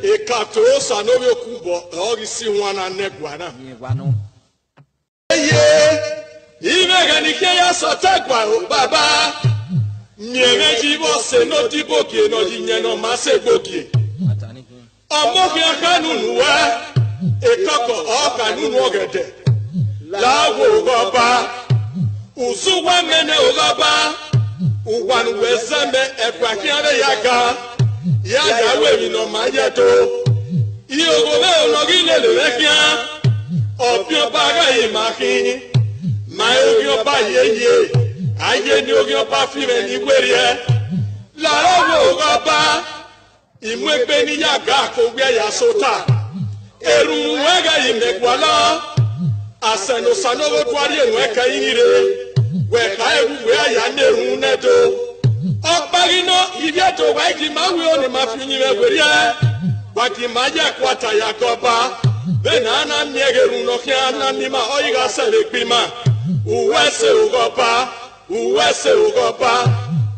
Ekatosa no yokubo orisi wana negwana. Imeganike ya sotakwa o baba. Nyemeji bo se no dibokie no jinye no mase bokie. Omoki akanunu wa ekoko okanunu ogede. Lawo goba usuwa mene ogaba uwanu wezeme ekwakiare yaga yaga we no mayeto iyogobe ologile lekia opio baga imaki mayo ba yeye aye ni ogio ba fire ni werie lawo goba imwegbe ni yaga ko gbe ya sota eru wega imekwala aseno sanogo twari enweka inire weka ewu we aya neru nedo opagino ibieto waiki mawi oni mafinyi weria waki maja kwata yakoba benana myegeru no kiana nima oiga sele pima uwese ugopa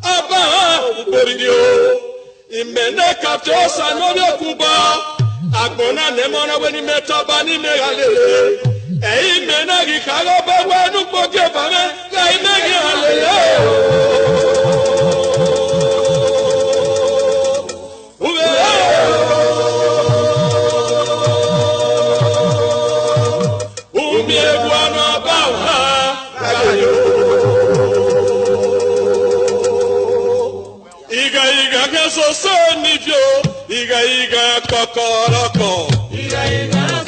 aba uberidio imene kapto sanogo kuba agbona nemona weni metoba ni megalele Ei menagi kago bawa nu poke bame lai menagi halele ube umie bwana bawa kayo iga keso sonivyo iga kokoroko iga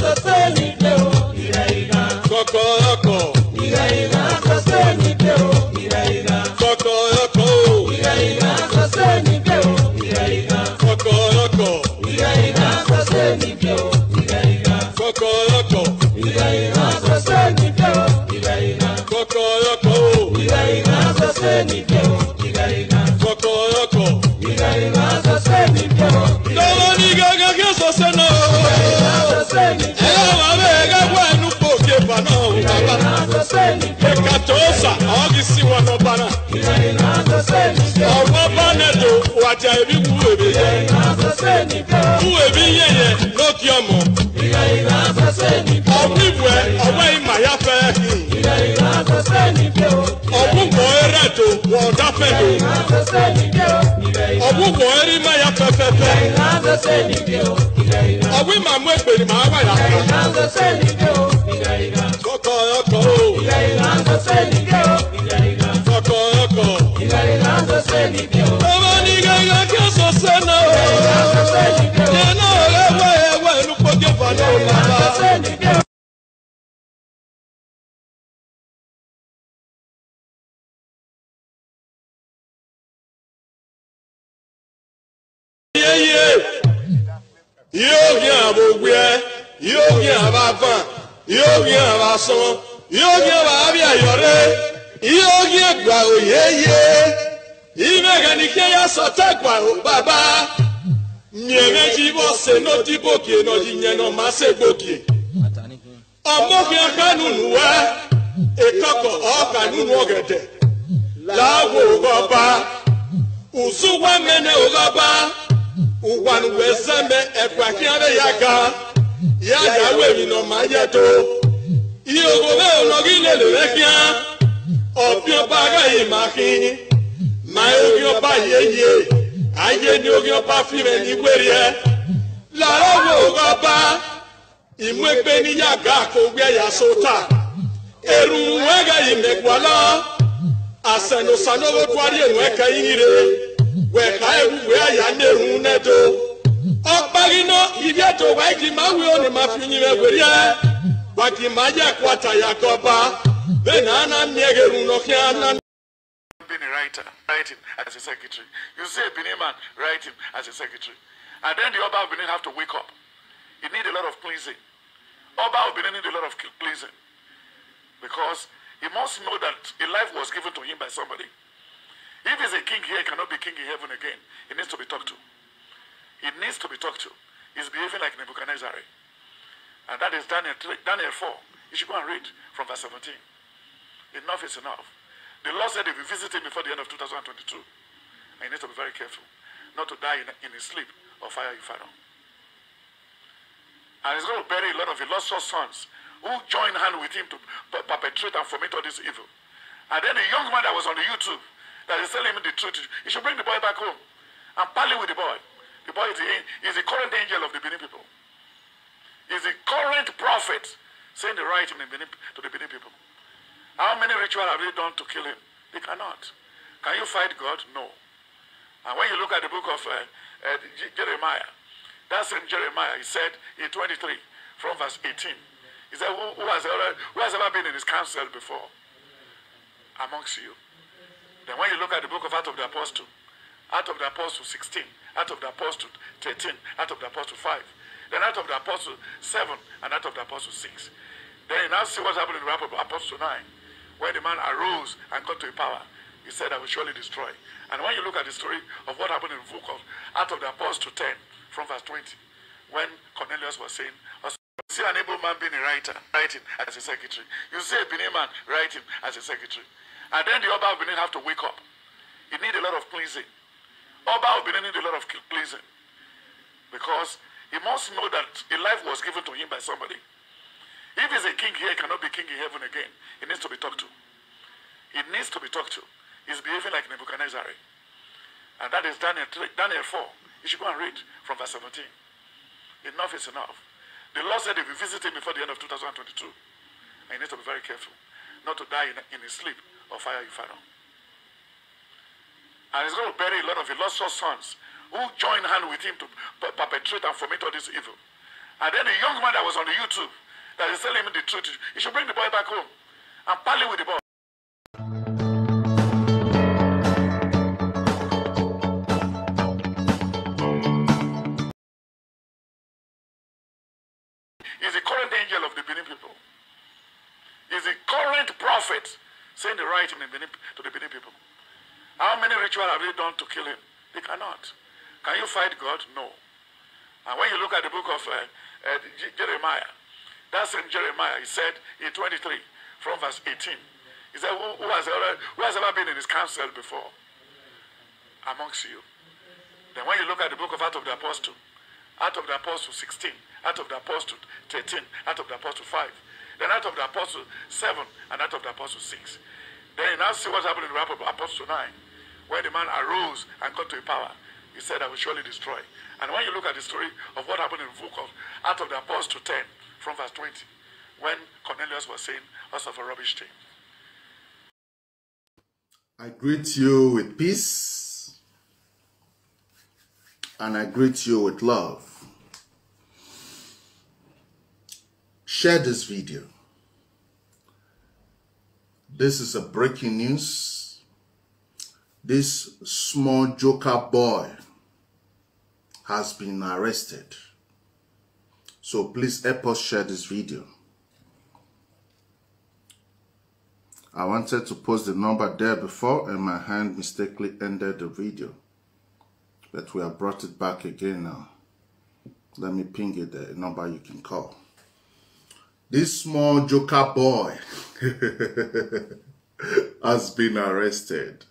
sosonivyo Kokoroko, soseni peo, Kokoroko, soseni peo, Kokoroko, ebi wu ebi. Wu ebi yeye n'oki ọmọ. Ọ̀gbìn ìwẹ̀ ọ̀wẹ́ ìmà ya fẹ́. Ọ̀gbìn bọ̀ ẹrẹ̀ tó wọ̀ dáfẹ́ tó. Ọ̀gbìn bọ̀ ẹrí má ya fẹ́fẹ́fẹ́. Ọ̀gbìn màá mú èpè ni màá wà yà kà. Kọ̀kọ̀ ọkọ̀ o. Kọ̀kọ̀ ọkọ̀. Ọmọ ní gẹ́gẹ́ kí ó sọ sẹ́nà o. Yẹn náà ẹwẹ́ ẹnu pọ́kẹ́ fàdé o bàbá. Yóò yẹ àbògbé, yóò yẹ àbàfà, yóò yẹ àbàsán, yóò yẹ àbàbí àyọ̀rẹ́, yóò yẹ gbà òyeyè. Ìmẹ̀gẹ̀ ni kí ẹ sọ tẹ́gbà ó bàbá. Nyẹ̀mẹ́jì bọ́ ṣe ló ti gòkè náà yìí yẹn náà má ṣe gòkè. Ọmọkè kánú nù wá, ìkọkọ̀ ọ̀kà nínú ọ̀gẹ̀dẹ̀. Láwo ògọ́ba, ùsùnwá mẹ́nẹ̀ ògọ́ba. Uwan wezembe ekwakiabe yaga yaga wewi no mayeto iyogobe ologile lerekia opio baga imaki maogio ba yeye aye ni ogio ba fime ni werie la rowo goba imwegbe ni yaga ko gbe ya sota eru wega imekwala aseno sanowo twari enweka yire wẹ̀ka ewúwe àyà nẹ̀rù nẹ́tò. Ọ̀pẹ̀rìnà ìdíẹ̀tò wáìkì máa wí òní máa fi yin ẹ̀wẹ̀rí ẹ̀. Wàkì máa yẹ kó àtàyà kọba. Bẹ́ẹ̀ náà náà ní ẹ̀rù nọ́kí àná. Being a writer, writing as a secretary. You see a Benin man writing as a secretary. And then the Oba of Benin have to wake up. He need a lot of cleansing. Oba of Benin need a lot of cleansing. Because he must know that a life was given to him by somebody. If he's a king here, he cannot be king in heaven again. He needs to be talked to. He needs to be talked to. He's behaving like Nebuchadnezzar. And that is Daniel 4. You should go and read from verse 17. Enough is enough. The Lord said if you visit him before the end of 2022, and he needs to be very careful not to die in his sleep or fire inferno. And he's going to bury a lot of illustrious sons who joined hand with him to perpetrate and foment all this evil. And then the young man that was on the YouTube, that is telling him the truth, he should bring the boy back home and parley with the boy. The boy is the current angel of the Benin people. He's the current prophet saying the right thing to the Benin people. How many rituals have they done to kill him? They cannot. Can you fight God? No. And when you look at the book of Jeremiah, that same Jeremiah, he said in 23, from verse 18, he said, who has ever been in his council before? Amongst you. Then when you look at the book of Acts of the Apostle 16, Acts of the Apostle 13, Acts of the Apostle 5, then Acts of the Apostle 7, and Acts of the Apostle 6. Then you now see what happened in the Apostle 9, when the man arose and got to a power. He said, I will surely destroy. And when you look at the story of what happened in the book of Acts of the Apostle 10, from verse 20, when Cornelius was saying, you see an able man being a writer, writing as a secretary. You see a Benin man writing as a secretary. And then the Oba of Benin have to wake up. He need a lot of cleansing. Oba of Benin need a lot of cleansing. Because he must know that a life was given to him by somebody. If he's a king here, he cannot be king in heaven again. He needs to be talked to. He needs to be talked to. He's behaving like Nebuchadnezzar. And that is Daniel 4. You should go and read from verse 17. Enough is enough. The Lord said if you visit him before the end of 2022, and he needs to be very careful not to die in his sleep or fire inferno. And he's going to bury a lot of illustrious sons who joined hand with him to perpetrate and foment all this evil. And then the young man that was on the YouTube, that is telling him the truth, he should bring the boy back home and parley with the boy. He's the current angel of the Benin people. He's the current prophet saying the right thing to the Benin people. How many rituals have they done to kill him? They cannot. Can you fight God? No. And when you look at the book of Jeremiah, that same Jeremiah, he said in 23, from verse 18, he said, who has ever been in his council before? Amongst you. Then when you look at the book of Acts of the Apostle 16, Acts of the Apostle 13, Acts of the Apostle 5, then Acts of the Apostle 7, and Acts of the Apostle 6. Then you now see what's happening in the Apostle 9, when the man arose and got to a power. He said, I will surely destroy. And when you look at the story of what happened in the book of Acts of the Apostle 10, from verse 20, when Cornelius was saying, us of a rubbish thing. I greet you with peace, and I greet you with love. Share this video. This is a breaking news. This small joker boy has been arrested. So please help us share this video. I wanted to post the number there before and my hand mistakenly ended the video. But we have brought it back again now. Let me ping it there, a number you can call. This small joker boy has been arrested.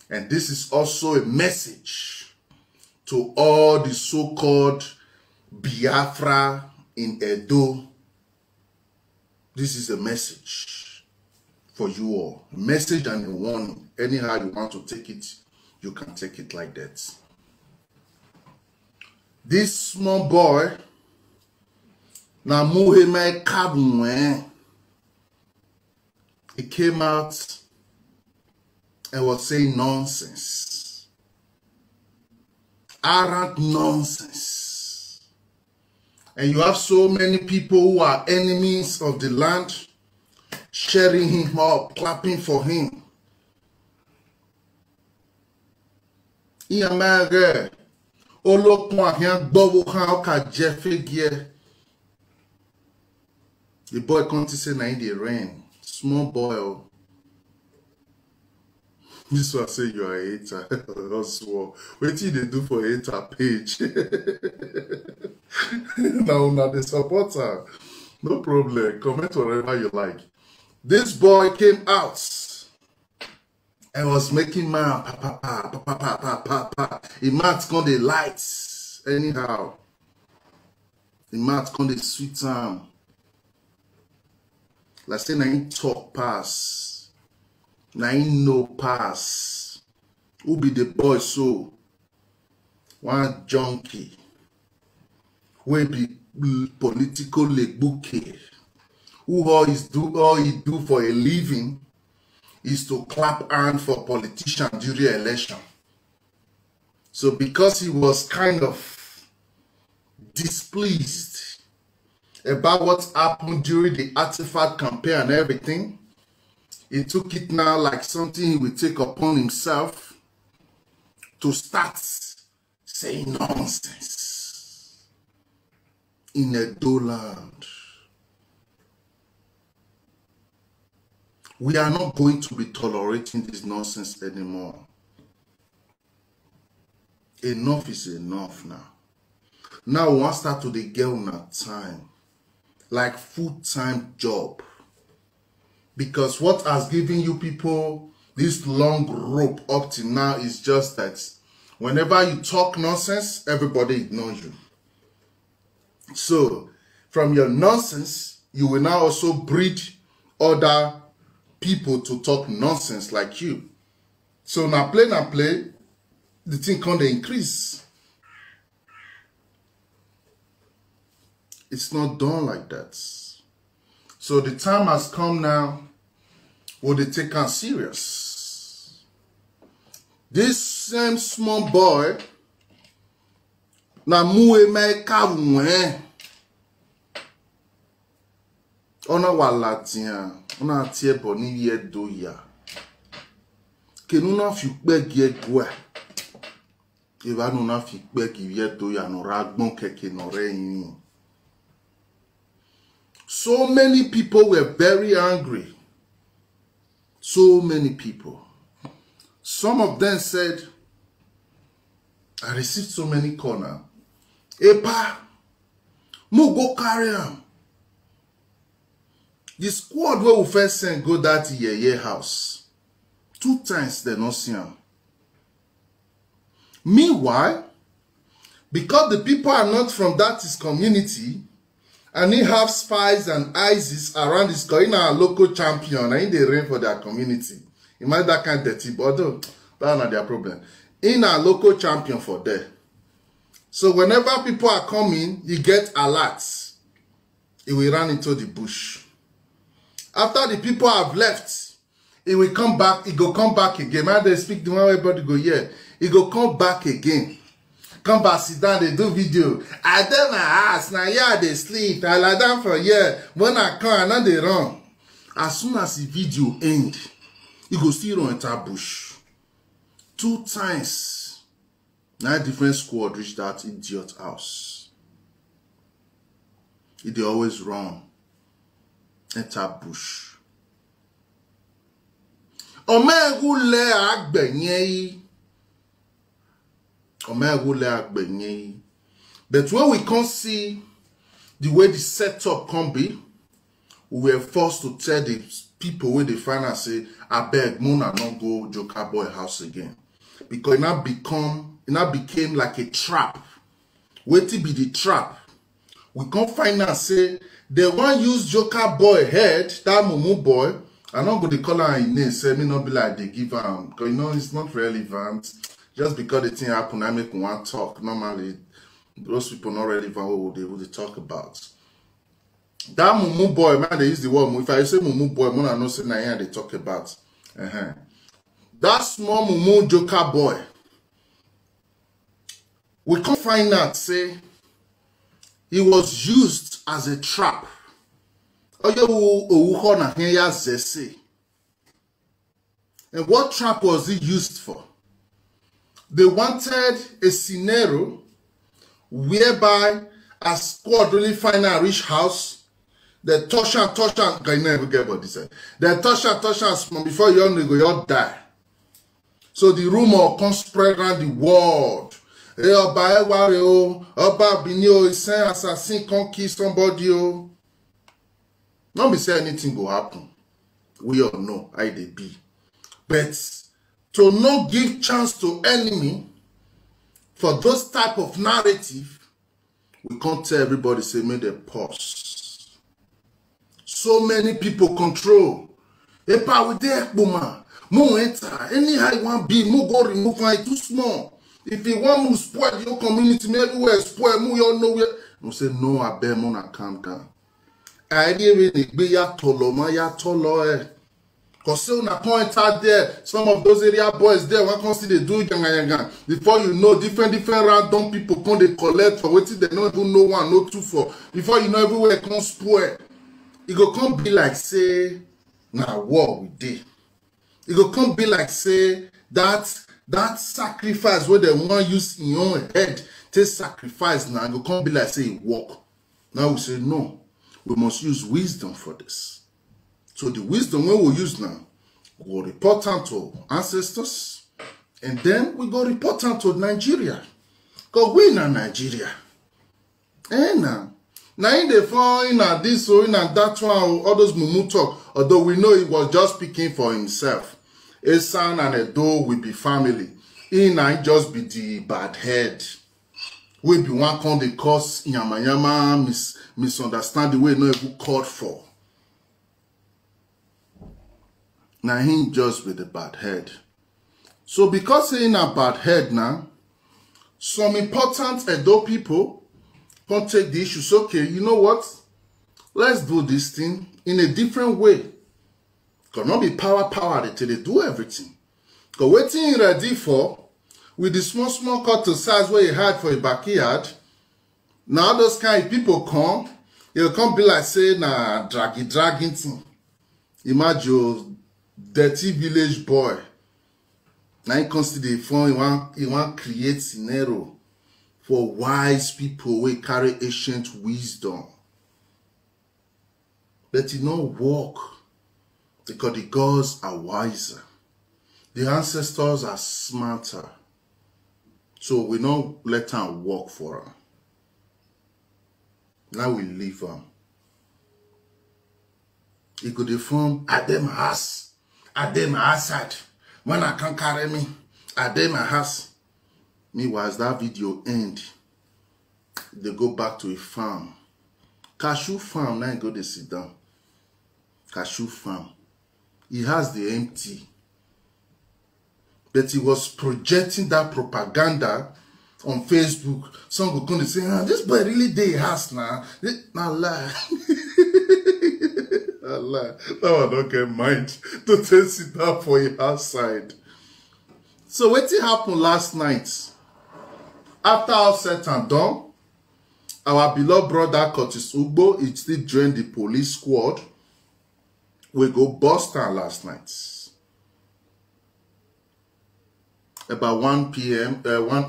And this is also a message to all the so-called Biafra in Edo. This is a message for you all. A message and a warning. Anyhow you want to take it, you can take it like that. This small boy, he came out and was saying nonsense. Arrant nonsense. And you have so many people who are enemies of the land cheering him up, clapping for him. The boy come to say na in the rain. Small boy. Oh. This one say you are a hater. What did they do for hater page? Now the supporter. No problem. Comment whatever you like. This boy came out and was making man He marked on the lights. Anyhow. He marked on the sweet time. Like say na him talk pass. Na him no pass. Who be the boy so? One junkie. Who be political legbuke. Who all he do for a living is to clap hand for politicians during election. So because he was kind of displeased about what happened during the artifact campaign and everything, he took it now like something he would take upon himself to start saying nonsense in Edo land. We are not going to be tolerating this nonsense anymore. Enough is enough now. Now we want to start to the girl na time. Like full-time job. Because what has given you people this long rope up to now is just that whenever you talk nonsense, everybody ignores you. So, from your nonsense, you will now also breed other people to talk nonsense like you. So now play, the thing can't increase. It's not done like that. So the time has come now where they take us serious. This same small boy, na muwe me kawwe. Ona walatia, ona tie boni ye doya. Kenuna fi gbege gwa. Eva nuna fi gbege ye doya no ragbon keke no reyin. So many people were very angry. So many people. Some of them said, I received so many calls now. Epa, mo go carry him. The squad where we first sent go that Yeye house. 2 times they not see him. Meanwhile, because the people are not from that his community, and he have spies and ISIS around his community, a local champion, and they reign for their community. Imagine that kind of dirty, but that's not their problem. In a local champion for there. So whenever people are coming, you get alerts. He will run into the bush. After the people have left, he will come back. He go come back again. Man, they speak the one everybody go here. He go come back again. Come back, sit down, they do video. I don't ask, now yeah, they sleep. I lie down for here. When I come, now they run. As soon as the video end, he go still run into bush. 2 times. Now different squad reach that idiot house. They always run. Enter bush. Omegule agbenye. But when we can't see the way the setup can be, we were forced to tell the people where they find and say, I beg, Mona not go Joker Boy house again. Because it now became like a trap. Wait to be the trap. We can't find and say, they want use Joker Boy head, that Mumu boy. I'm not going to call her in name, say me not be like they give her, because you know it's not relevant. Just because the thing happened, I make one talk. Normally, those people not relevant what they talk about. That Mumu boy, man, they use the word. If I say Mumu boy, man, I know say now they talk about. That small Mumu Joker boy, we can't find out, say, he was used as a trap. And what trap was he used for? They wanted a scenario whereby a squad really find a rich house, they touch and can never get what they said. They touch and before you only go, you die. So the rumor can spread around the world. Hey, Oba Binio is saying assassin can't kill somebody. Not be say anything will happen. We all know how they be. But to not give chance to enemy for those type of narrative, we can't tell everybody say make them pause. So many people control. Epa with the woman, mo enter. Anyhow you want be, mo go remove it too small. If you want to spoil your community, maybe everywhere spoil, mo you know where. No say no, I bear mo na calm down. I didn't be ya tolo, ma ya tolo Because on a point out there, some of those area boys there, one can see they do yanga. Before you know, different random people come they collect for waiting, they don't even know one, no two for. Before you know, everywhere come spoil. It go come be like say, nah, war we did. It go come be like say that sacrifice where they want use in your head, take sacrifice now. It go come be like say walk. Now we say no. We must use wisdom for this. So the wisdom we will use now, we'll report on to ancestors, and then we go report on to Nigeria. Because we in Nigeria. And now in the fall, in this or in that one, all those mumu talk, although we know he was just speaking for himself. A son and a daughter will be family. He might just be the bad head. We be one con they cause yama misunderstand the way no even called for. Now he just with the bad head. So because he in a bad head now, some important Edo people can take the issues. Okay, you know what? Let's do this thing in a different way. Cannot be power till they do everything. Because waiting ready for with the small cut to size where you had for a backyard. Now those kind of people come, it'll come be like say na dragging thing. Imagine dirty village boy. Now he comes to the phone, he want create scenario for wise people who carry ancient wisdom. But it not work because the gods are wiser. The ancestors are smarter. So we don't let them work for them. Now we leave them. He could inform Adem Assad. When I can't carry me, Adem Has. Meanwhile, as that video end, they go back to a farm. Cashew farm, now go they sit down. Cashew farm. He has the empty. But he was projecting that propaganda on Facebook. Some go come and say, this boy really dey house now. Nah lie. Nah lie. That one don't get mind to take sit down for your outside. So what happened last night? After all said and done, our beloved brother Curtis Ugbo, he still joined the police squad. We go Boston last night. About 1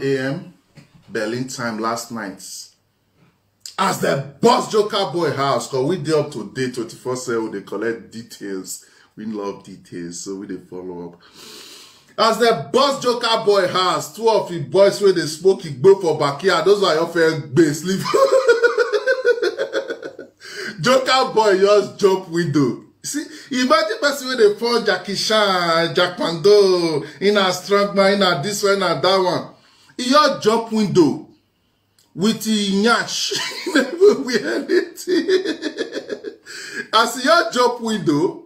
a.m. Berlin time last night. As the boss Joker Boy house, because we did up to date 24/7, they collect details. We love details, so we dey follow up. As the boss Joker Boy house, 2 of the boys where they smoke go for backyard, those are your friend base sleep. Joker Boy just jump window. See, imagine person where they fall Jackie Chan, Jack Pando, in a strong man, in a this one, in a that one. He just jump window with the nyash. He never wear anything. As he just jump window,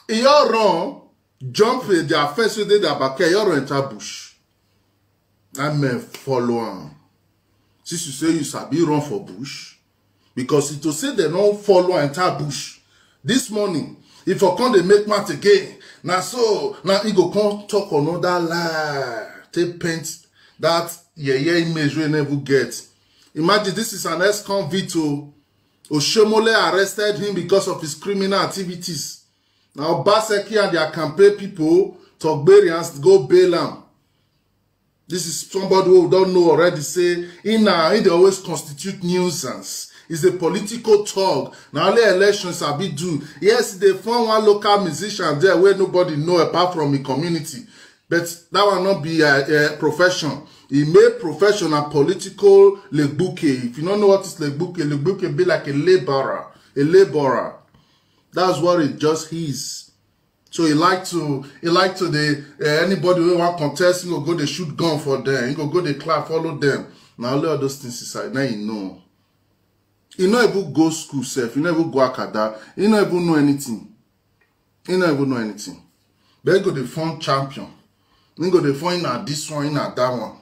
he just run, jump in their first way, their back, he just run enter bush. That man follow him. Since you say you sabi run for bush, because it to say they don't follow enter bush. This morning, if I come they make math again, now he go come talk another lie. Take paint that image we never get. Imagine this is an ex-convict. Oshomole arrested him because of his criminal activities. Now Baseki and their campaign people, Togberians, go bail him. This is somebody who don't know already say, they always constitute nuisance. It's a political talk. Now only elections are be due. Yes, they found one local musician there where nobody know apart from the community. But that will not be a profession. He made profession a political legbuke. If you don't know what is legbuke be like a laborer. A laborer. That's what it just is. So he like to anybody who want contest, he go they shoot gun for them. He go they clap, follow them. Now all those things inside. Now you know. You not even go school self, you never go academic, you not even know anything. You not even know anything. But you go the fun champion. You go the fun in this one, in that one.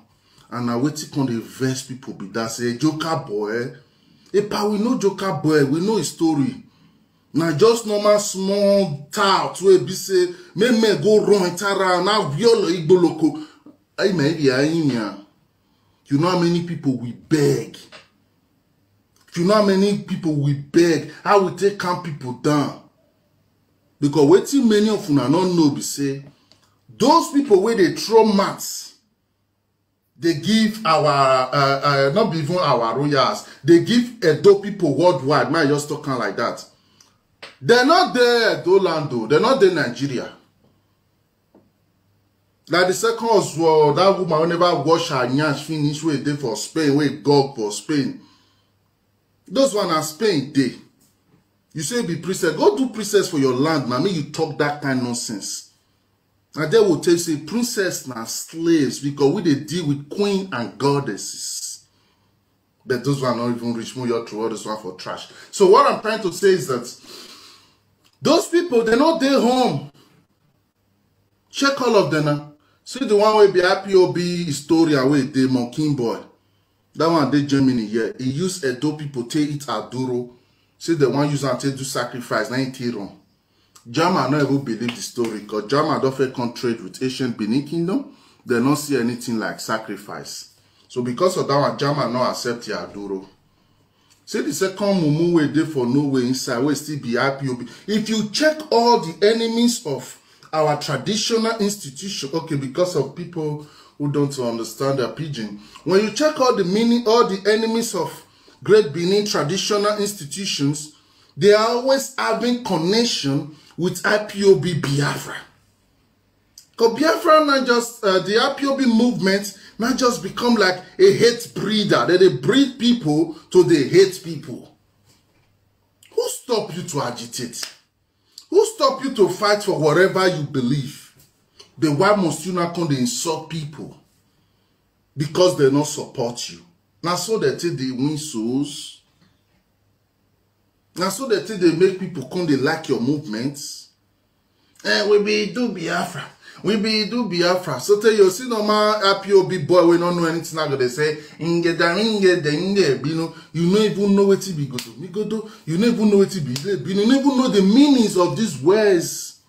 And now wait till the verse people be that say Joker Boy. We know Joker Boy, we know his story. Now just normal small tout where be say me go run it around now violo igbo loco. I maybe you know how many people we beg. You know how many people we beg, how we take calm people down. Because waiting many of you not know be say, those people where they throw mats, they give our, not even our royals, they give Edo people worldwide. Man, just talking like that. They're not there, Orlando. They're not there, Nigeria. Like the second was, well, that woman will never wash her nyash finish where they for Spain, where God for Spain. Those one are Spain day. You say be princess. Go do princess for your land. Now me you talk that kind of nonsense. And they will tell you say princess na slaves because we they deal with queen and goddesses. But those one not even rich more your through all this one for trash. So what I'm trying to say is that those people they're not there home. Check all of them now. See the one where be IPOB historian where they Monkey Boy. That one did Germany here. He used Edo people take it aduro. See the one use and take do sacrifice. Now he wrong. Jama not even believe the story because Jama don't feel trade with ancient Benin Kingdom. They don't see anything like sacrifice. So because of that one, Jama not accept the aduro. See the second mumu way there for no way inside where still be IPOB. If you check all the enemies of our traditional institution, okay, because of people who don't understand their pidgin. When you check all the meaning, all the enemies of Great Benin traditional institutions, they are always having connection with IPOB Biafra. Because Biafra not just, the IPOB movement not just become like a hate breeder. They breed people to they hate people. Who stop you to agitate? Who stop you to fight for whatever you believe? Then why must you not come to insult people? because they not support you. Now so they take they win souls. Now so they take they make people come they like your movements. We be do Biafra. We be do Biafra. So tell you see no man IPOB boy we don't know anything now they say you don't even know what it be go do. You don't even know what it be. You don't even know the meanings of these words.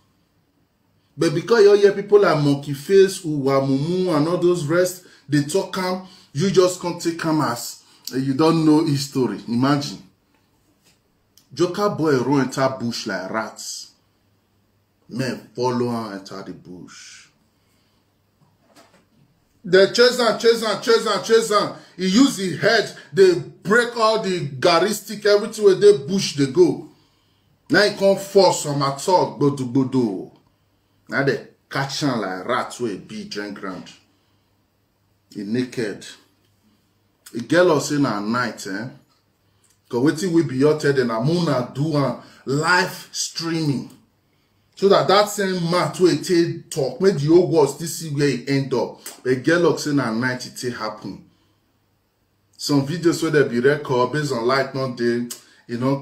But because you hear people like Monkey Face, Uwamumu and all those rest, they talk calm, you just can't take calm as you don't know his story. Imagine. Joker boy run enter bush like rats. Men follow and enter the bush. They chase and he use his head, they break all the gari stick, everything where they bush they go. Now he can't force some at all, bodo. Now they catch on like rats where be drink ground. He naked. A girl us in at night, because waiting we be out there, then I'm gonna do a live streaming. So that same man to a talk, make the old words, this is where it end up. A girl us in at night, it happen. Some videos where they be record based on light, not they,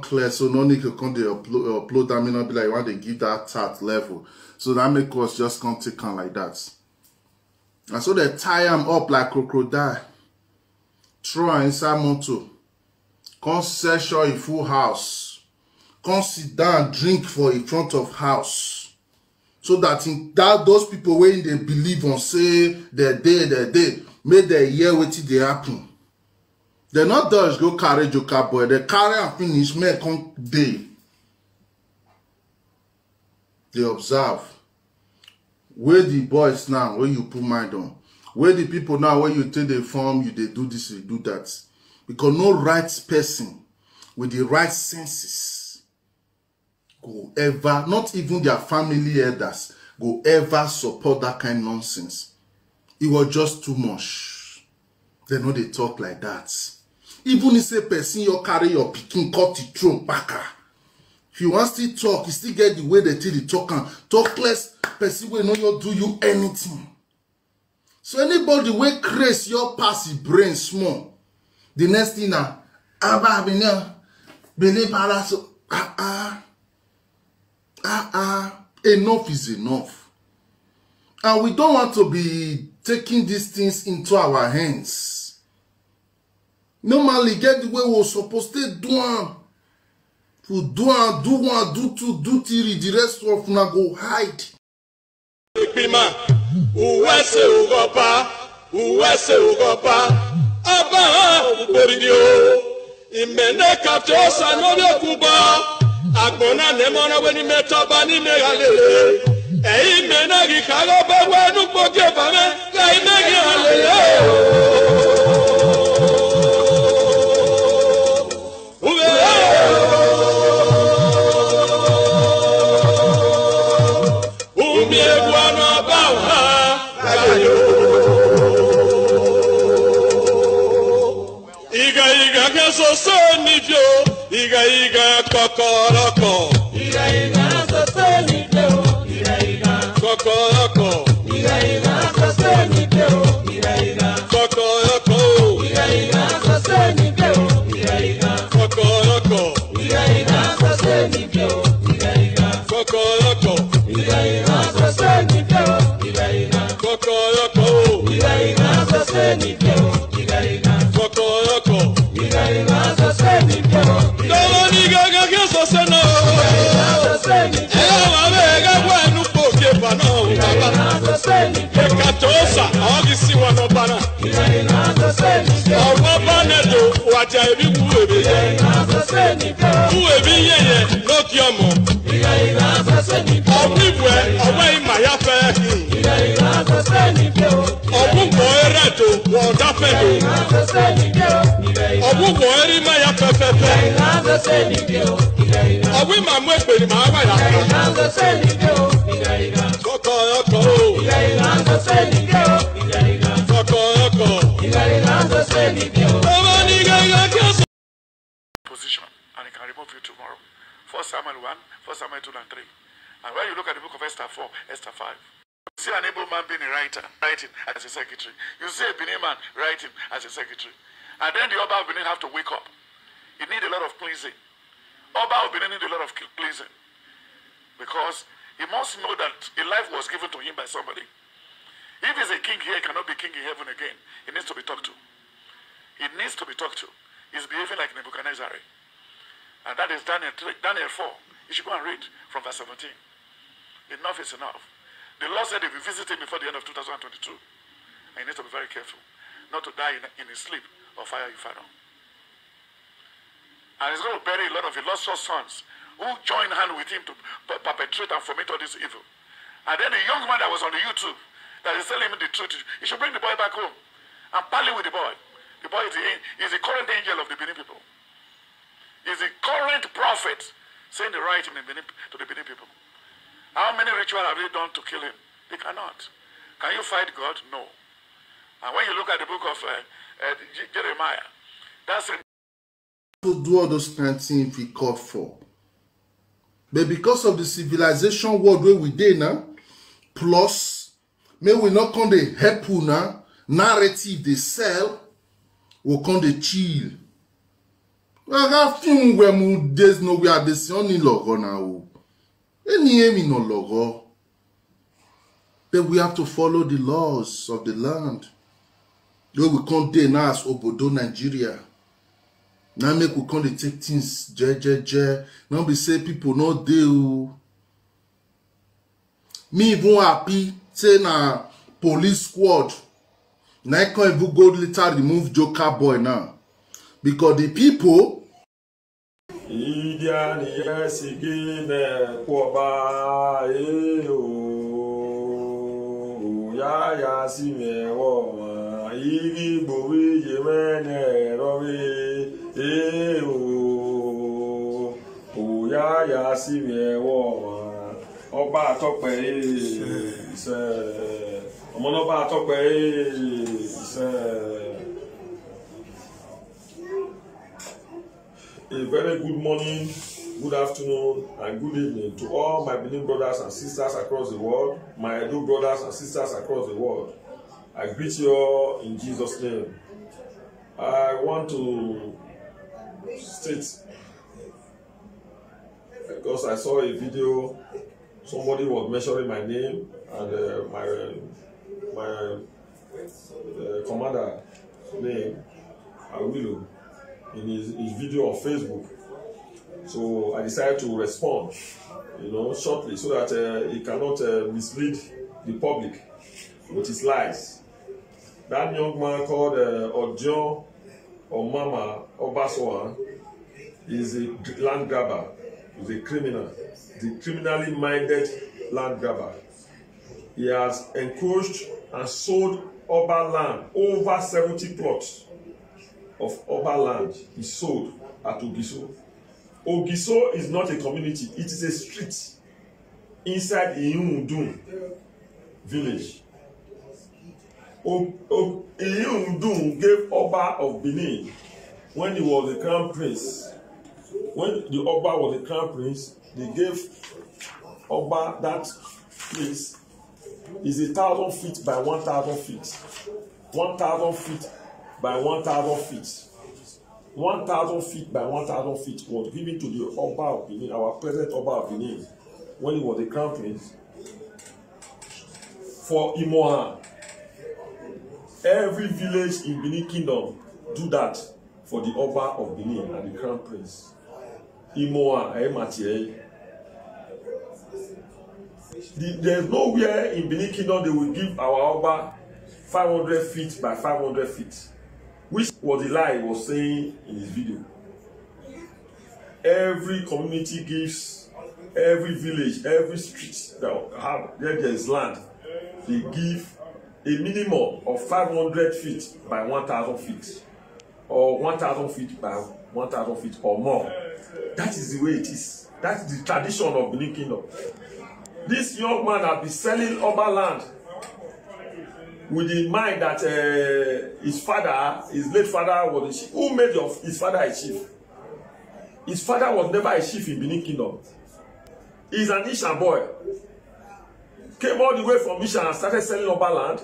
clear, so no need to come they upload them, not be like, want they give that tat level. So that make us just come take on like that. And so they tie them up like crocodile. Throw her inside motor. Come search her in full house. Come sit down, drink for in front of house. So that those people when they believe on say they're dead, make they hear what they happen. They not just go carry Joker boy, they carry and finish, make come day. They observe. Where the boys now, where you put mind on. Where the people now, where you take the form, you they do this, you do that. Because no right person with the right senses go ever, not even their family elders, go ever support that kind of nonsense. It was just too much. They know they talk like that. Even if a person you carry your picking, cut the throat back. If you want to talk, you still get the way they tell the talk and talk less, person will know you do you anything. So anybody will craze your pass brain small. The next thing now, enough is enough. And we don't want to be taking these things into our hands. Normally, get the way we're supposed to do one. To do one, do two, do three, the rest of now go hide. Uwese ugopa aba uberidio imene kaptosa no kuba agbona nemona weni metoba ni megalele e imena gikalo bewa nu poke fame la imegi halele so sonivyo iga kokoroko iga so sonivyo iga kokoroko iga so sonivyo iga kokoroko iga so sonivyo iga kokoroko iga so sonivyo iga kokoroko iga so sonivyo iga kokoroko iga so sonivyo iga kokoroko Position, and he can remove you tomorrow. 1 Samuel 1, 1 Samuel 2 and 3. And when you look at the book of Esther 4, Esther 5. see an able man being a writer, writing as a secretary. You see a Benin man writing as a secretary. And then the Oba of Benin have to wake up. He need a lot of cleansing. Oba of Benin need a lot of cleansing. Because he must know that a life was given to him by somebody. If he's a king here, he cannot be king in heaven again. He needs to be talked to. He needs to be talked to. He's behaving like Nebuchadnezzar. And that is Daniel 4. You should go and read from verse 17. Enough is enough. The Lord said if you visit him before the end of 2022, and you need to be very careful not to die in his sleep or fire you father. And he's going to bury a lot of illustrious sons who joined hand with him to perpetrate and foment all this evil. And then the young man that was on the YouTube, that is telling him the truth, he should bring the boy back home and parley with the boy. The boy is the current angel of the Benin people. He's the current prophet saying the right thing to the Benin people. How many rituals have they done to kill him? They cannot. Can you fight God? No. And when you look at the book of Jeremiah, that's it. To do all those kind of things we called for. But because of the civilization world where we did now, plus, may we not come the help now, narrative they sell, will come the chill. Well, I think when there's no way the only logo now. Any no logo. But we have to follow the laws of the land. Where we can't do now as Obodo, Nigeria. Now make we can't take things Now be say people no deal. Me even happy say na police squad. Now I can't even go later remove Joker boy now. Because the people Idiani yesigine koba ya simewo igi bowi yemene rowe ya simewo ọba atope se ọmọlọba atope se. A very good morning, good afternoon, and good evening to all my Benin brothers and sisters across the world, my Edo brothers and sisters across the world. I greet you all in Jesus' name. I want to state, because I saw a video, somebody was mentioning my name and my commander name, Awilo, in his video on Facebook. So I decided to respond, shortly, so that he cannot mislead the public with his lies. That young man called Odion or Mama Obasoan is a land grabber, is a criminal, the criminally minded land grabber. He has encroached and sold Oba land, over 70 plots of Oba land he sold at Ogiso. Ogiso is not a community, it is a street inside Iyundun village. Iyundun gave Oba of Benin when he was the crown prince. When the Oba was the crown prince, they gave Oba that place is 1,000 feet by 1,000 feet. 1,000 feet by 1,000 feet. 1,000 feet by 1,000 feet was given to the Oba of Benin, our present Oba of Benin, when he was the crown prince, for Imoha. Every village in Benin Kingdom do that for the Oba of Benin and the crown prince. Imoha, Ayematie. There's nowhere in Benin Kingdom they will give our Oba 500 feet by 500 feet. Which was the lie he was saying in his video. Every community gives, every village, every street that there is land, they give a minimum of 500 feet by 1,000 feet, or 1,000 feet by 1,000 feet or more. That is the way it is. That is the tradition of Benin Kingdom. This young man has been selling Oba land with the mind that his father, his late father was a chief. Who made his father a chief? His father was never a chief in Benin Kingdom. He's an Ishan boy. came all the way from Mission and started selling Oba land.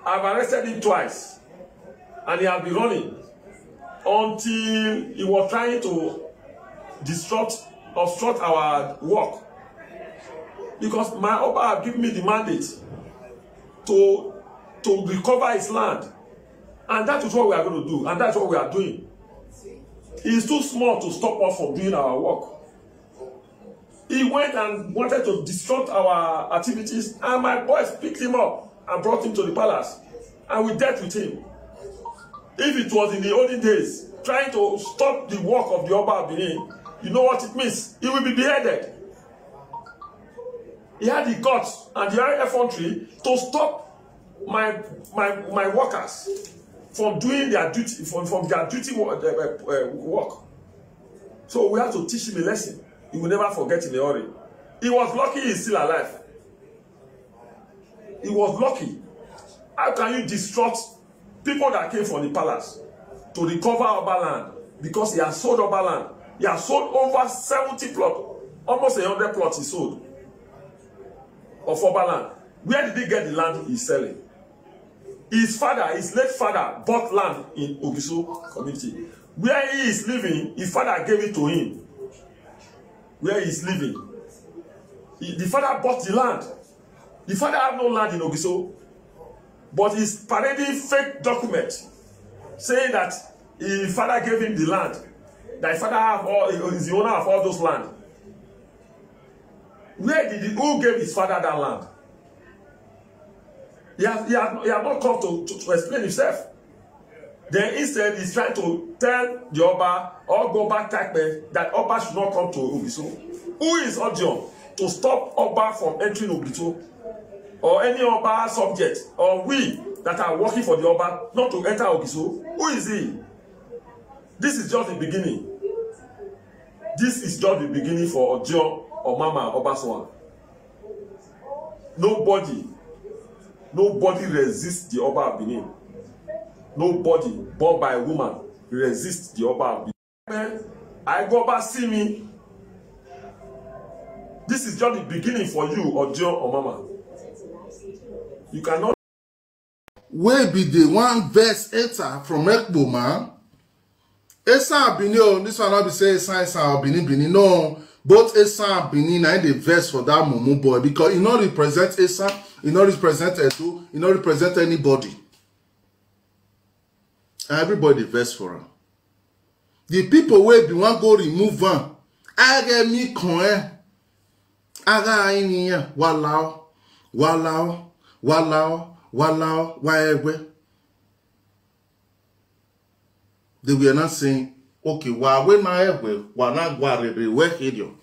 I've arrested him twice, and he has been running until he was trying to obstruct our work. Because my Oba have given me the mandate to recover his land. And that is what we are going to do, and that's what we are doing. He is too small to stop us from doing our work. He went and wanted to disrupt our activities, and my boys picked him up and brought him to the palace, and we dealt with him. If it was in the olden days, trying to stop the work of the Oba of Benin, you know what it means? He will be beheaded. He had the guts and the effrontery to stop my workers from doing their duty, from their duty work. So we have to teach him a lesson. He will never forget in a hurry. He was lucky he's still alive. He was lucky. How can you disrupt people that came from the palace to recover Oba land? Because he has sold Oba land. He has sold over 70 plots, almost 100 plots he sold of Oba land. Where did he get the land he's selling? His late father, bought land in Ogiso community. Where he is living, his father gave it to him. Where he is living, the father bought the land. The father had no land in Ogiso, but he's parading fake document saying that his father gave him the land. That his father is the owner of all those land. Who gave his father that land? He has not come to explain himself. Then instead, he's trying to tell the Oba or go back that Oba should not come to Ogiso. Who is Odion to stop Oba from entering Ogiso? Or any Oba subject, or we that are working for the Oba not to enter Ogiso? Who is he? This is just the beginning. This is just the beginning for Odion or Mama Obaswan. Nobody resists the Oba of Benin. Nobody born by a woman resists the Oba of Benin. I go back, see me. This is just the beginning for you, Odion or Mama. You cannot. Where be the one verse enter from Ekbo, man? Esa Benin, this one not be say Esa Benin. No, both Esa and Benin are the verse for that Momo boy because he not represent Esa, he not represent Edo, he not represent anybody. Everybody verse for him. The people where be want go remove one. I get me coin. Aga iniya walao, waewe. They were not saying, okay, we na ewe, na gwarebe we hidio.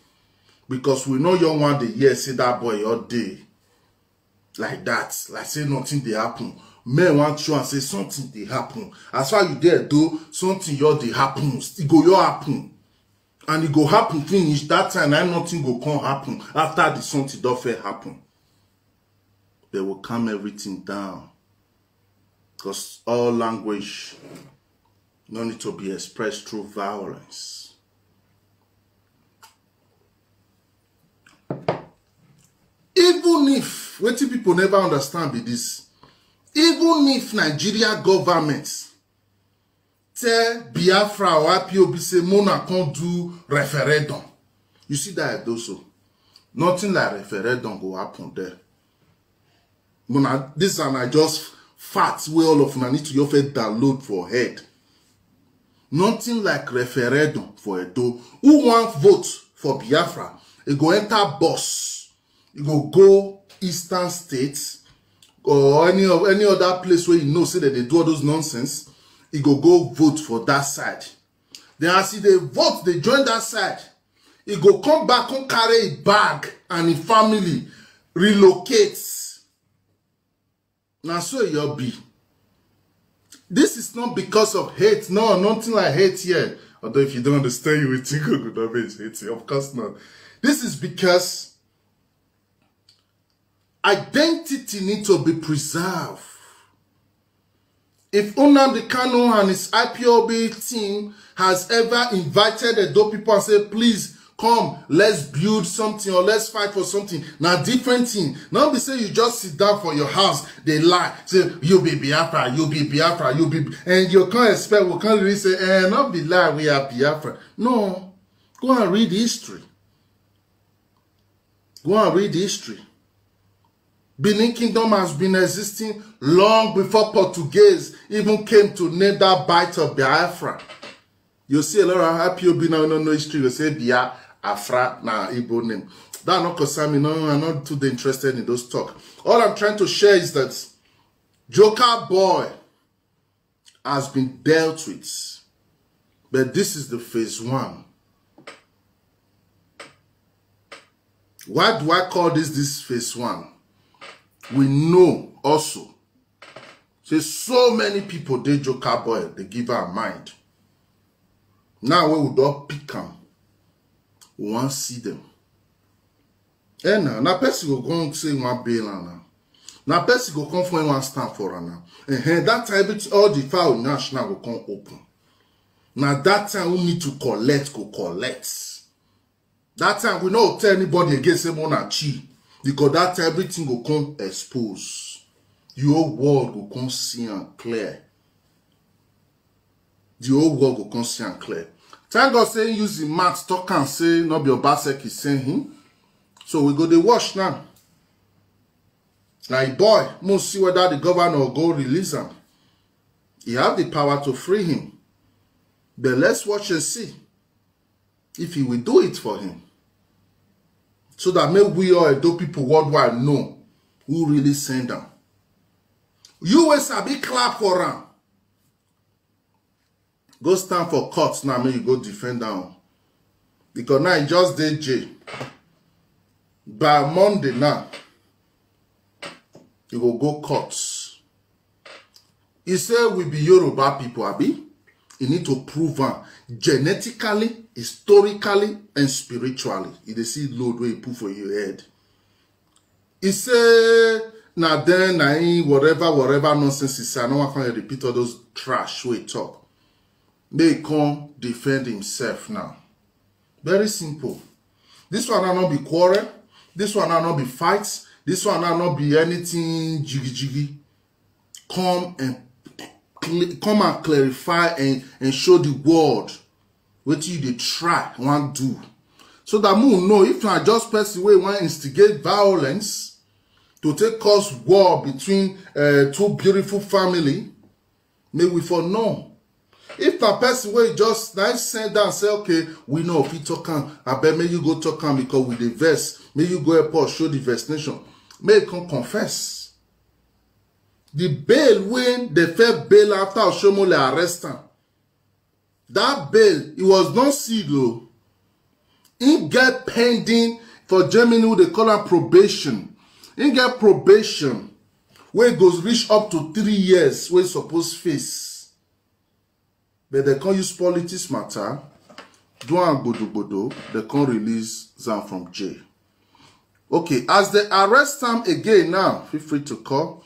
Because we know you want the year see that boy all day. Like that. Like say nothing they happen. Men want you and say something they happen. As far you there do, something your they happens. It go your happen. And it go happen finish that time and nothing go come happen after the something don't fair happen. They will calm everything down. Because all language no need to be expressed through violence. Even if, what people never understand be this, even if Nigeria government tell Biafra or IPOB say Mona can't do referendum, you see that also. Nothing like referendum go happen there. Mona, this and I just facts where all of you need to your download for head. Nothing like referendum for Edo. Who want vote for Biafra? It go enter bus. It go Eastern States or any other place where you know say that they do all those nonsense. It go vote for that side. Then as they vote, they join that side. It go come back and carry a bag and a family relocates. Now so you'll be. This is not because of hate. No, nothing like hate here. Although if you don't understand, you will think good hate. Of course not. This is because identity needs to be preserved. If Nnamdi Kanu and his IPOB team has ever invited Edo people and said, please come, let's build something or let's fight for something. Now different thing. Now be say you just sit down for your house, they lie. Say, you be Biafra, you be Biafra, you be... And you can't expect, we can't really say, not be lie, we are Biafra. No. Go and read history. Go and read history. Benin Kingdom has been existing long before Portuguese even came to name that bite of Biafra. You see a lot of IPOB now, no history, you say Biafra, na Igbo name. That not concern me, no, I'm not too interested in those talk. All I'm trying to share is that Joker Boy has been dealt with. But this is the phase 1. Why do I call this phase 1? We know also, say so many people, they Joker Boy, they give her a mind. Now we don't pick them. We want to see them. And now person go go say one bail now. Now person go come for one stand for her now. And that time all the file national will come open. Now that time we need to collect, go collect. That time we don't tell anybody against them on a chi. Because that time everything will come expose. Your world will come see and clear. The whole world will come see and clear. Thank God say using maths talk and say not be Obaseki is saying him. So we go the wash now. Like boy, must see whether the governor will go release him. He have the power to free him. But let's watch and see if he will do it for him. So that maybe we all Edo people worldwide know who really sent them. You will sabi clap for him. Go stand for court now, maybe you go defend them. Because now he just did jail. By Monday now, you will go courts. He said we be Yoruba people, abi. You need to prove them genetically, historically, and spiritually. You dey see load where you put for your head. He said, now then, whatever nonsense he said, I don't want to repeat all those trash we talk. They come defend himself now. Very simple. This one will not be quarrel. This one will not be fights. This one will not be anything jiggy. Come and clarify and show the world what you they try want do. So that we know if I just person way want instigate violence to take cause war between two beautiful family, may we for know. If a person will just nice send down and say, okay, we know if you talk on, I bet may you go talk on because with the verse, may you go airport, show the vaccination, may you come confess. The bail when the first bail after Oshomole arrest him, that bail, it was not sealed though. He get pending for Germany, who they call him probation. He get probation where it goes reach up to 3 years where supposed face. But they can't use politics matter. Do and bodo, they can't release them from jail. Okay, as they arrest him again now, feel free to call.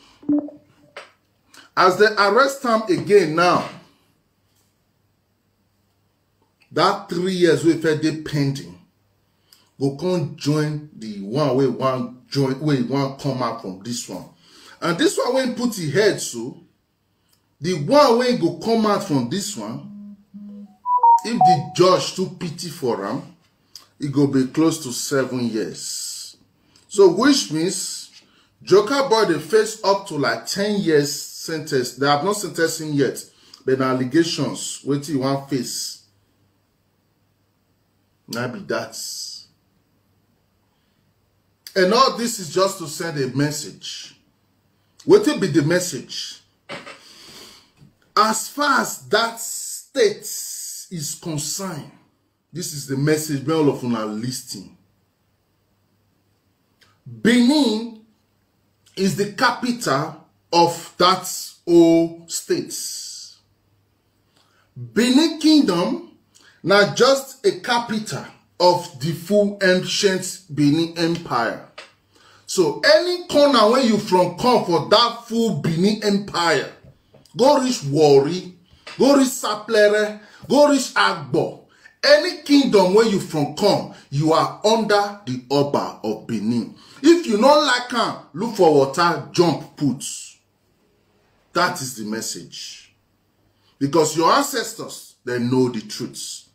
As they arrest him again now, that 3 years we fed they pending, go come join the one where one join where one come out from this one. And this one when put his head so, the one when go come out from this one, if the judge too pity for him, it go be close to 7 years. So which means Joker Boy they face up to like 10 years sentence. They have not sentenced him yet, but the allegations what he want face. Now be that. And all this is just to send a message. What will be the message? As far as that state is concerned, this is the message all of you are listening. Benin is the capital of that old state. Benin Kingdom, not just a capital of the full ancient Benin Empire. So any corner where you from come for that full Benin Empire, go reach Warri, go reach Saplere, go reach Agbo, Any kingdom where you from come, you are under the Oba of Benin. If you don't like him, look for water, jump, put. That is the message. Because your ancestors, they know the truths.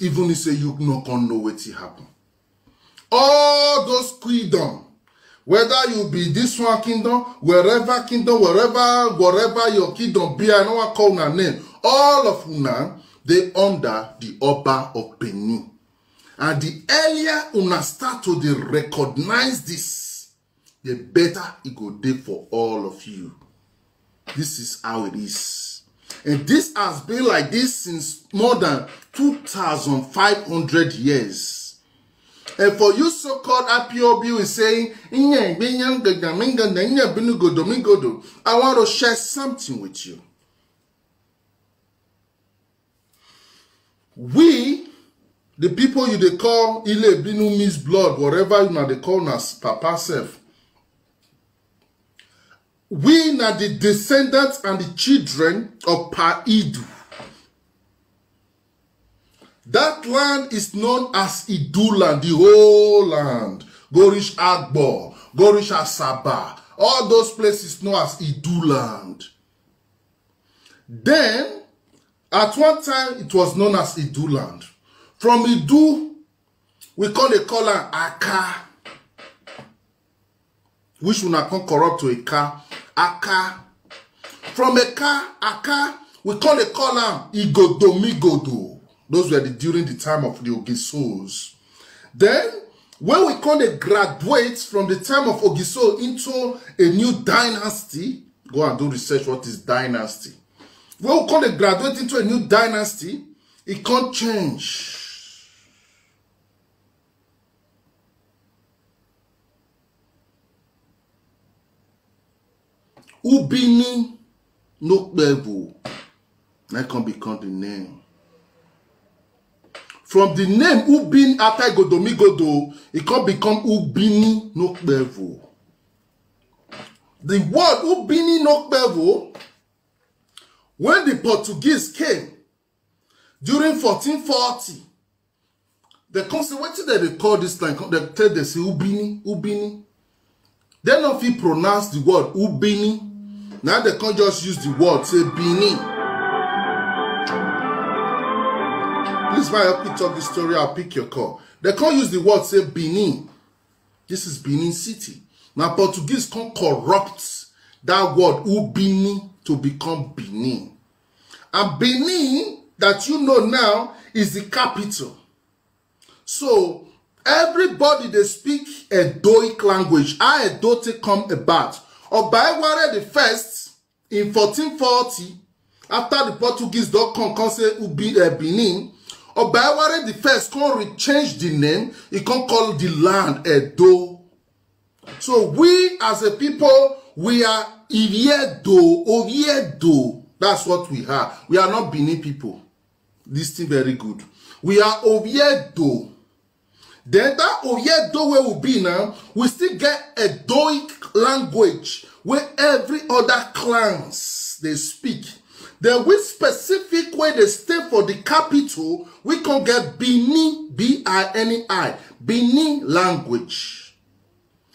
Even if you not gonna know what will happen. All those kingdom, whether you be this one kingdom, wherever your kingdom be, I know I call her name. All of una, they under the Oba of Benin. And the earlier una start to recognize this, the better it go dey for all of you. This is how it is. And this has been like this since more than 2,500 years. And for you so-called IPOB is saying, I want to share something with you. We, the people you they call Ile Binu Miss Blood, whatever you know they call us Papa Self. We are the descendants and the children of Paidu. That land is known as Iduland, the whole land. Gorish Agbo, Gorish Asaba, all those places known as Iduland. Then, at one time, it was known as Iduland. From Idu, we call the color Aka, which will not come corrupt to Aka. Aka. From Aka, we call the color Igodomigodo. Those were during the time of the Ogisos. Then, when we call the graduates from the time of Ogiso into a new dynasty, go and do research what is dynasty. When we call the graduate into a new dynasty, it can't change. Ubini Nokbevu. That can become the name. From the name Ubin after Godomigodo, it can become Ubini Nokbevu. The word Ubini Nokbevu, when the Portuguese came during 1440, the consequences that they call this line, they say Ubini, Ubini. They don't feel pronounce the word Ubini. Now they can't just use the word, say Bini. Please, if I help you talk this story, I'll pick your call. They can't use the word, say Benin. This is Benin City. Now, Portuguese can't corrupt that word Ubini to become Benin. And Benin, that you know now, is the capital. So, everybody, they speak Edoic language. How Edote come about? Obaeware the first, in 1440, after the Portuguese don't come say Benin, Obaeware the first can't change the name, he can't call the land Edo. So we as a people, we are Oviedo. That's what we are. We are not Benin people. This thing very good. We are Oviedo. Then that Oviedo where we be now, we still get a Edoic language where every other clans they speak. Then with specific way they stay for the capital, we can get Bini, B-I-N-I, Bini language.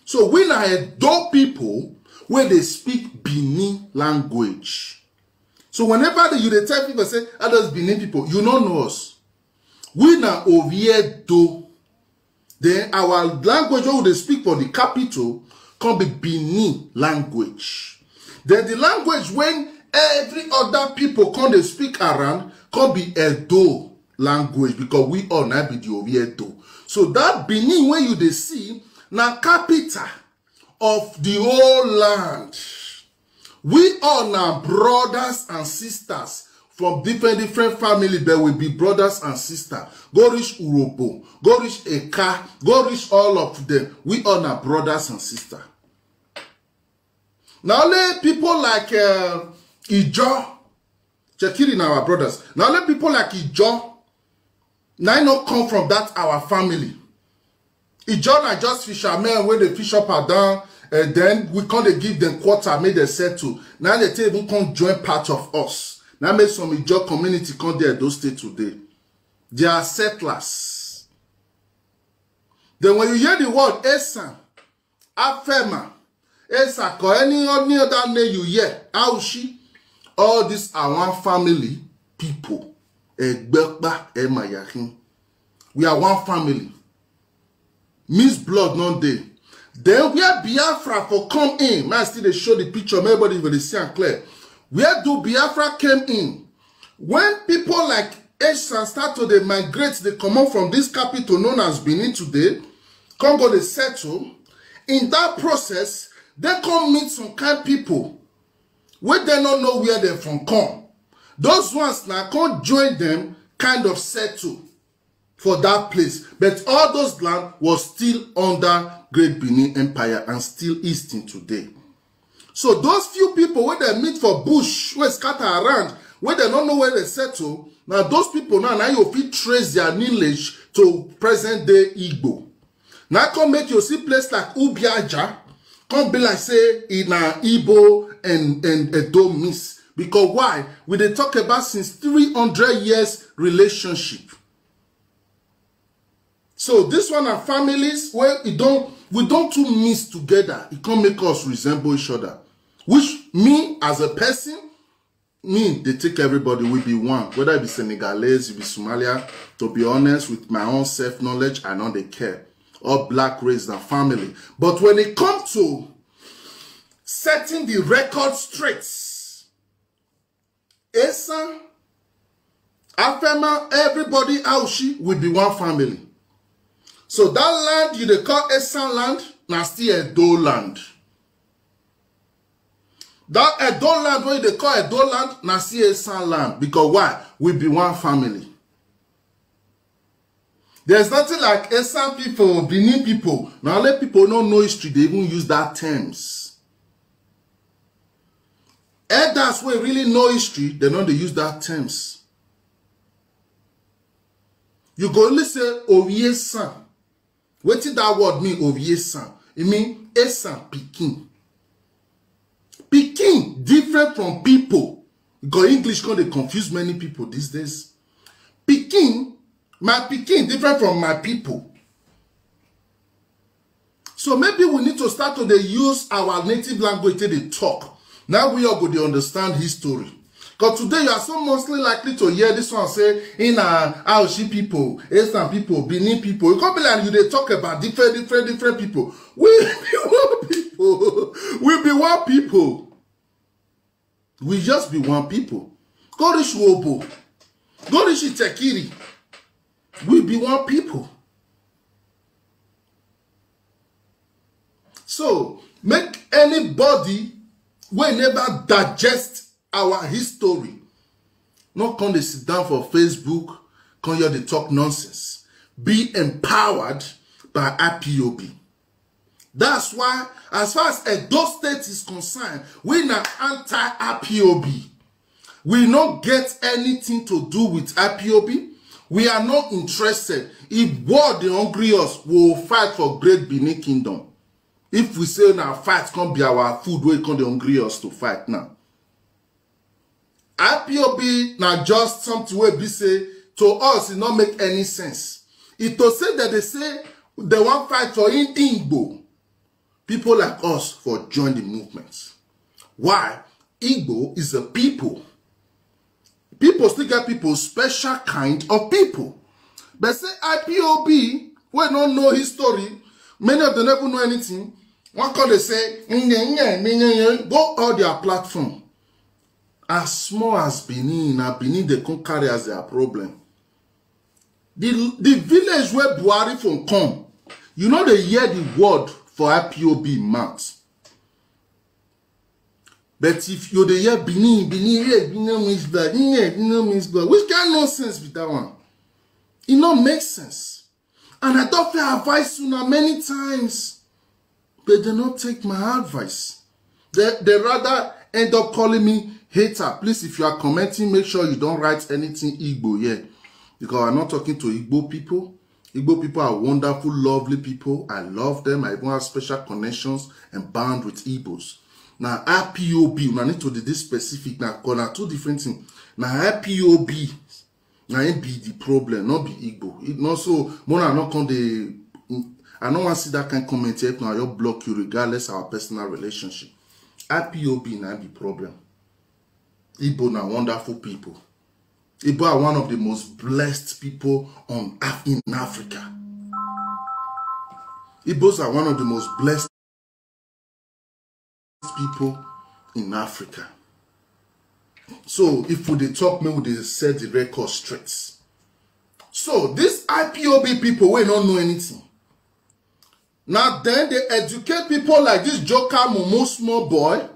So we are Edo people where they speak Bini language. So whenever you tell people say, others Benin people, you don't know us. We are Oviedo. Then our language what they speak for the capital can be Benin language. Then the language when every other people can they speak around can be Edo language because we all now be the Oviedo. So that Benin when you they see now capital of the whole land. We all now brothers and sisters from different families, there will be brothers and sisters. Go reach Urobo, go reach Eka, go reach all of them. We all are brothers and sisters. Now let people like Ijo, check it in our brothers. Now let people like Ijo, now not come from that our family. Ijo are just fishermen where they fish up and down, and then we can't give them quarter, make them settle. Now they even can't join part of us. Now make some Ijo community come there those stay today. They are settlers. Then when you hear the word Esan, Afema, Esak, or any other name you hear, Aushi, all these are one family people. We are one family. Miss blood no day. Then where Biafra for come in, man still they show the picture, everybody will see and clear. Where do Biafra came in? When people like Eshan start to they migrate, they come out from this capital known as Benin today, Congo they settle. In that process, they come meet some kind of people where they don't know where they're from come. Those ones now can't join them, kind of settle for that place. But all those land was still under Great Benin Empire and still easting today. So those few people where they meet for bush, where scatter around, where they don't know where they settle, now those people now you fit trace their lineage to present day Igbo. Now come make you see place like Ubiaja, come be like say in Igbo and Edo miss. Because why? We they talk about since 300 years relationship. So this one are families where we don't too mix together. It can make us resemble each other. Which me as a person, me they take everybody we be one. Whether it be Senegalese, it be Somalia. To be honest, with my own self-knowledge, I know they care. All black race and family. But when it comes to setting the record straight, Esa, Afema, everybody Aushi will be one family. So that land you they call Esan land, now still Edo land. That Edo land where they call Edo land, now still Esan land. Because why? We be one family. There's nothing like Esan people, Benin people. Now let people don't know history, they even use that terms. Elders who really know history, they know they use that terms. You go only say Oye San. What did that word mean, Oye San? It means Esan Pikin. Pikin different from people. Because English can confuse many people these days. Pikin, my Pikin different from my people. So maybe we need to start to use our native language to talk. Now we are going to understand history. Because today you are so mostly likely to hear this one say, in Aushi people, Eastern people, Benin people. You can't be like you they talk about different people. We be one people. We be one people. We just be one people. Go to Shuobo. Go to Shitekiri. We be one people. So, make anybody we never digest our history. Not come they sit down for Facebook, come here they talk nonsense. Be empowered by IPOB. That's why, as far as Edo State is concerned, we are anti-IPOB. We not get anything to do with IPOB. We are not interested. If war the hungry us, we will fight for Great Benin Kingdom. If we say now fight can't be our food, we can't hungry us to fight now. IPOB now just something where we say to us it not make any sense. It to say that they say they want fight for in Igbo. People like us for join the movement. Why? Igbo is a people. People still get people special kind of people. But say IPOB, we don't know history. Many of them never know anything. One call they say, go all their platform. As small as Benin, and Benin they can't carry as their problem. The village where Buhari from come, you know they hear the word for IPOB mouth. But if you they hear Benin means blood, Benin means blood. Which kind of nonsense with that one? It don't make sense. And I thought I advised you now many times. But they don't take my advice. They rather end up calling me hater. Please, if you are commenting, make sure you don't write anything Igbo here. Because I'm not talking to Igbo people. Igbo people are wonderful, lovely people. I love them. I even have special connections and bond with Igbos. Now, IPOB, I need to do this specific now, because two different things. Now, IPOB, Now it be the problem, not be Igbo. It not so more not come the I don't want to see that kind of comment here. Now, I'll block you regardless of our personal relationship. IPOB now be problem. Igbo are wonderful people. Igbo are one of the most blessed people in Africa. Igbos are one of the most blessed people in Africa. So, if we talk, maybe they set the record straight. So, these IPOB people will not know anything. Now then they educate people like this Joker Momo small boy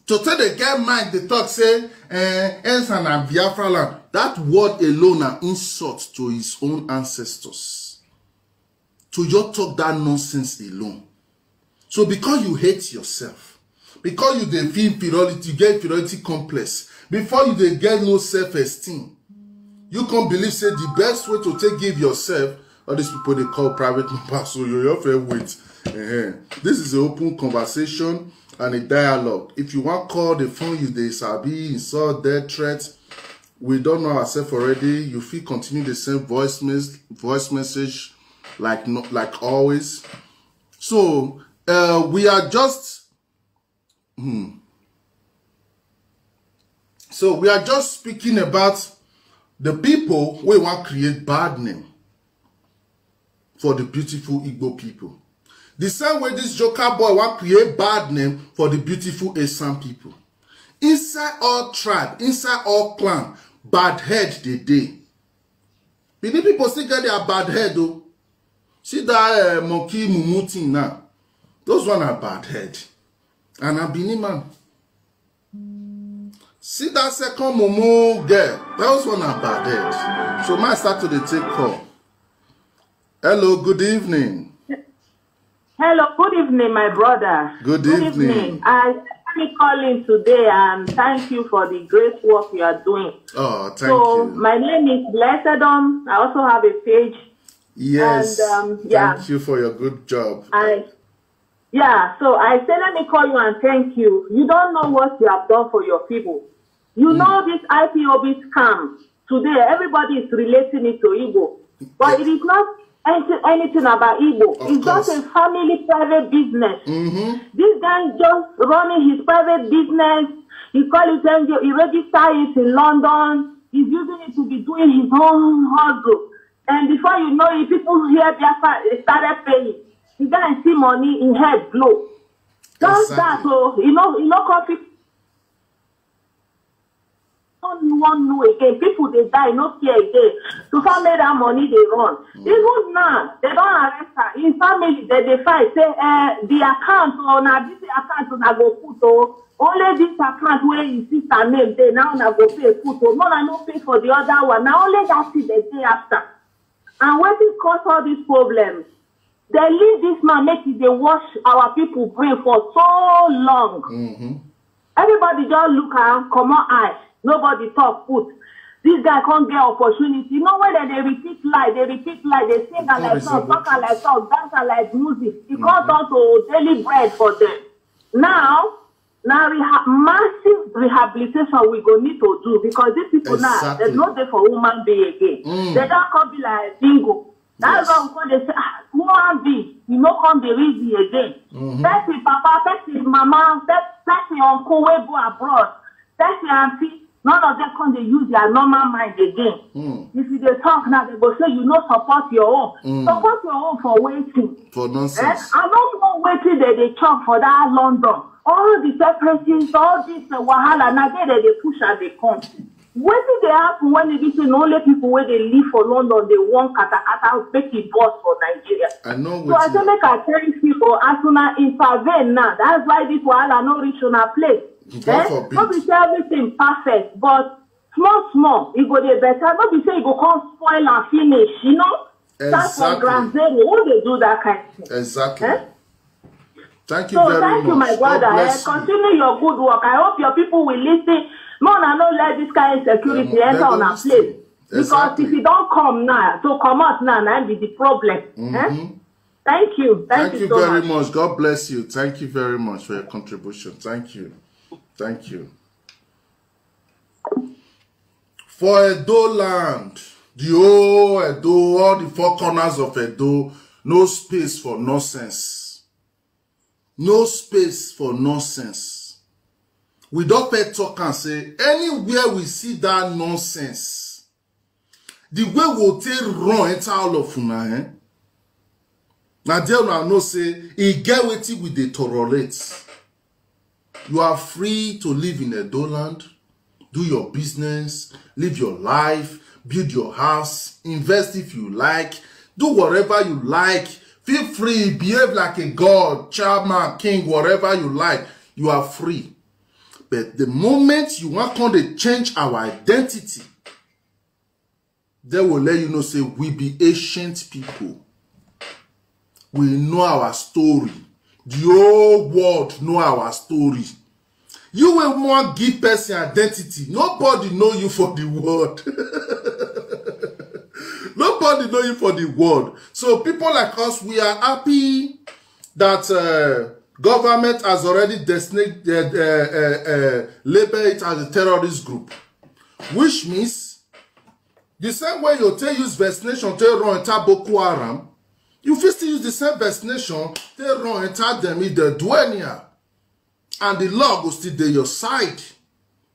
to tell the get mind they talk say Ensan and Biafra land. That word alone an insult to his own ancestors. To just talk that nonsense alone. So because you hate yourself, because you dey feel inferiority, you get inferiority complex, before you dey get no self-esteem, you can't believe say the best way to take give yourself. All these people they call private number, so you have to wait. This is an open conversation and a dialogue. If you want to call the phone, you they sabi, insult, death threats. We don't know ourselves already. You feel continue the same voice message like always. So we are just So we are just speaking about the people we want to create bad name for the beautiful Igbo people. The same way this Joker boy want to create bad name for the beautiful Esan people. Inside all tribe, inside all clan, bad head they dey. Benin people still get their bad head though. See that monkey mumu thing now. Those one are bad head. And a Benin man. See that second mumu girl. Those one are bad head. So my start to the take call. Hello, good evening. Hello, good evening, my brother. Good evening. I'm calling today and thank you for the great work you are doing. Oh, thank you. So, my name is Blessedom. I also have a page. Yes. And, yeah. Thank you for your good job. So I said, let me call you and thank you. You don't know what you have done for your people. You know this IPOB scam. Today, everybody is relating it to Igbo. But it is not anything about Igbo. It's just a family private business. This guy just running his private business. He call it NGO. He registered it in London. He's using it to be doing his own hustle. And before you know it, people here they started paying. The guy see money in head blow. Just that, so you know, coffee. Don't want know again. People they die, no care again. To family that money they run. Even now, they don't arrest her. In family, they fight. Say the account or now this account I go put only this account where you sister name they now I go pay put no I no pay for the other one. Now only that see the day after. And what it cause all these problems? They leave this man make it they wash our people brain for so long. Everybody just look and come on eye. Nobody talk put. This guy can't get opportunity. You know whether they repeat lie, they sing and like song, talk and like song, dance and like music. It comes down to daily bread for them. Now massive rehabilitation we go need to do because these people now there's no day for woman being again. They don't come be like bingo. That's why they say woman be, you know come be easy again. Person papa, person mama, person uncle we go abroad, person auntie. None of them can they use their normal mind again. If you they talk now, they go say you no support your own. Support your own for waiting. For nonsense. I don't know waiting that they talk for that London. All the separations, all this wahala, now they push and they come. What did they happen when they say only people where they live for London, they want kata make it boss for Nigeria? I know. So I say make I tell people as soon as intervene now. That's why this wahala no reach on a place. Not be say everything perfect, but small, it go dey better. Not be say it go come spoil and finish, you know? Start from ground zero. Who they do that kind of thing? Exactly. Thank you very much. Thank you, my brother. Continue your good work. I hope your people will listen. No, not let this kind of security enter on our place. Because if you don't come now, so come out now, that be the problem. Thank you. Thank you so very much. God bless you. Thank you very much for your contribution. Thank you. Thank you. For Edo land, the whole Edo, all the four corners of Edo, no space for nonsense. No space for nonsense. We don't pay talk and say, anywhere we see that nonsense, the way we'll take run enter all of una, Now there now know say, he get waiting with the tolerate. You are free to live in Edo land, do your business, live your life, build your house, invest if you like, do whatever you like. Feel free, behave like a god, chairman, king, whatever you like. You are free. But the moment you want to change our identity, they will let you know, say, we be ancient people. We know our story. The whole world know our story. You will want to give person identity. Nobody know you for the world. Nobody know you for the world. So people like us, we are happy that government has already designated, labeled it as a terrorist group. Which means, the same way you take use vaccination to run enter Boko Haram, you first use the same vaccination to run enter them in the Duenia. And the law will still do your side.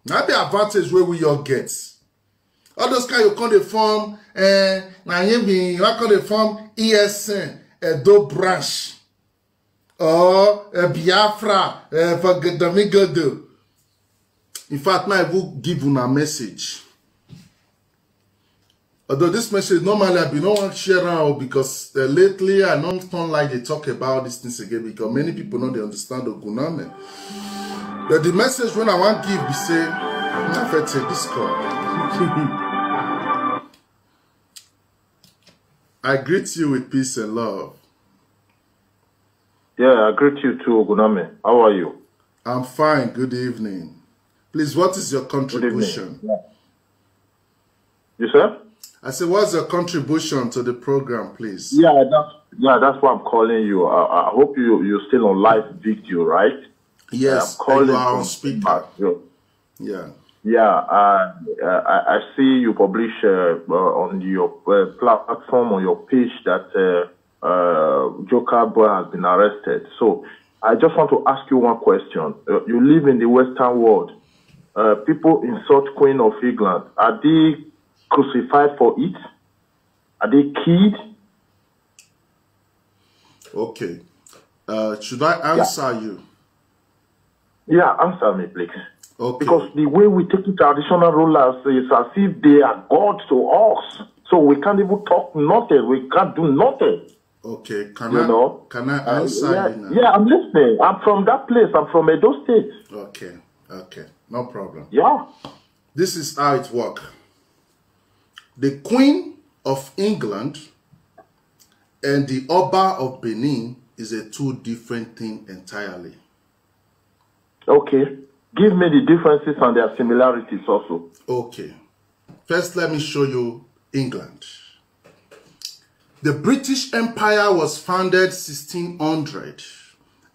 Now the advantage where we all get. All those kind you can't form, now you can't form ESN, Edo branch, or Biafra, for Gedamigodo. In fact, I will give you a message. Although this message normally I be no one share out because lately I don't like they talk about these things again because many people don't understand Oguname. But the message when I want to give be say, I'm going to take this call. I greet you with peace and love. Yeah, I greet you too, Oguname. How are you? I'm fine. Good evening. Please, what is your contribution? Yeah. You said? I said, what's your contribution to the program, please? Yeah, that's why I'm calling you. I hope you're still on live video, right? Yes, I'm calling you are on speaker. Yeah. Yeah, I see you publish on your platform, on your page that Joker Boy has been arrested. So I just want to ask you one question. You live in the Western world. People insult Queen of England. Are they crucified for it? Are they killed? Okay. Should I answer you? Yeah, answer me, please. Okay. Because the way we take the traditional rulers is as if they are God to us. So we can't even talk nothing. We can't do nothing. Okay. Can I answer you now? Yeah, I'm listening. I'm from that place. I'm from Edo State. Okay. Okay. No problem. Yeah. This is how it works. The Queen of England and the Oba of Benin is a two different thing entirely. Okay. Give me the differences and their similarities also. Okay. First, let me show you England. The British Empire was founded 1600.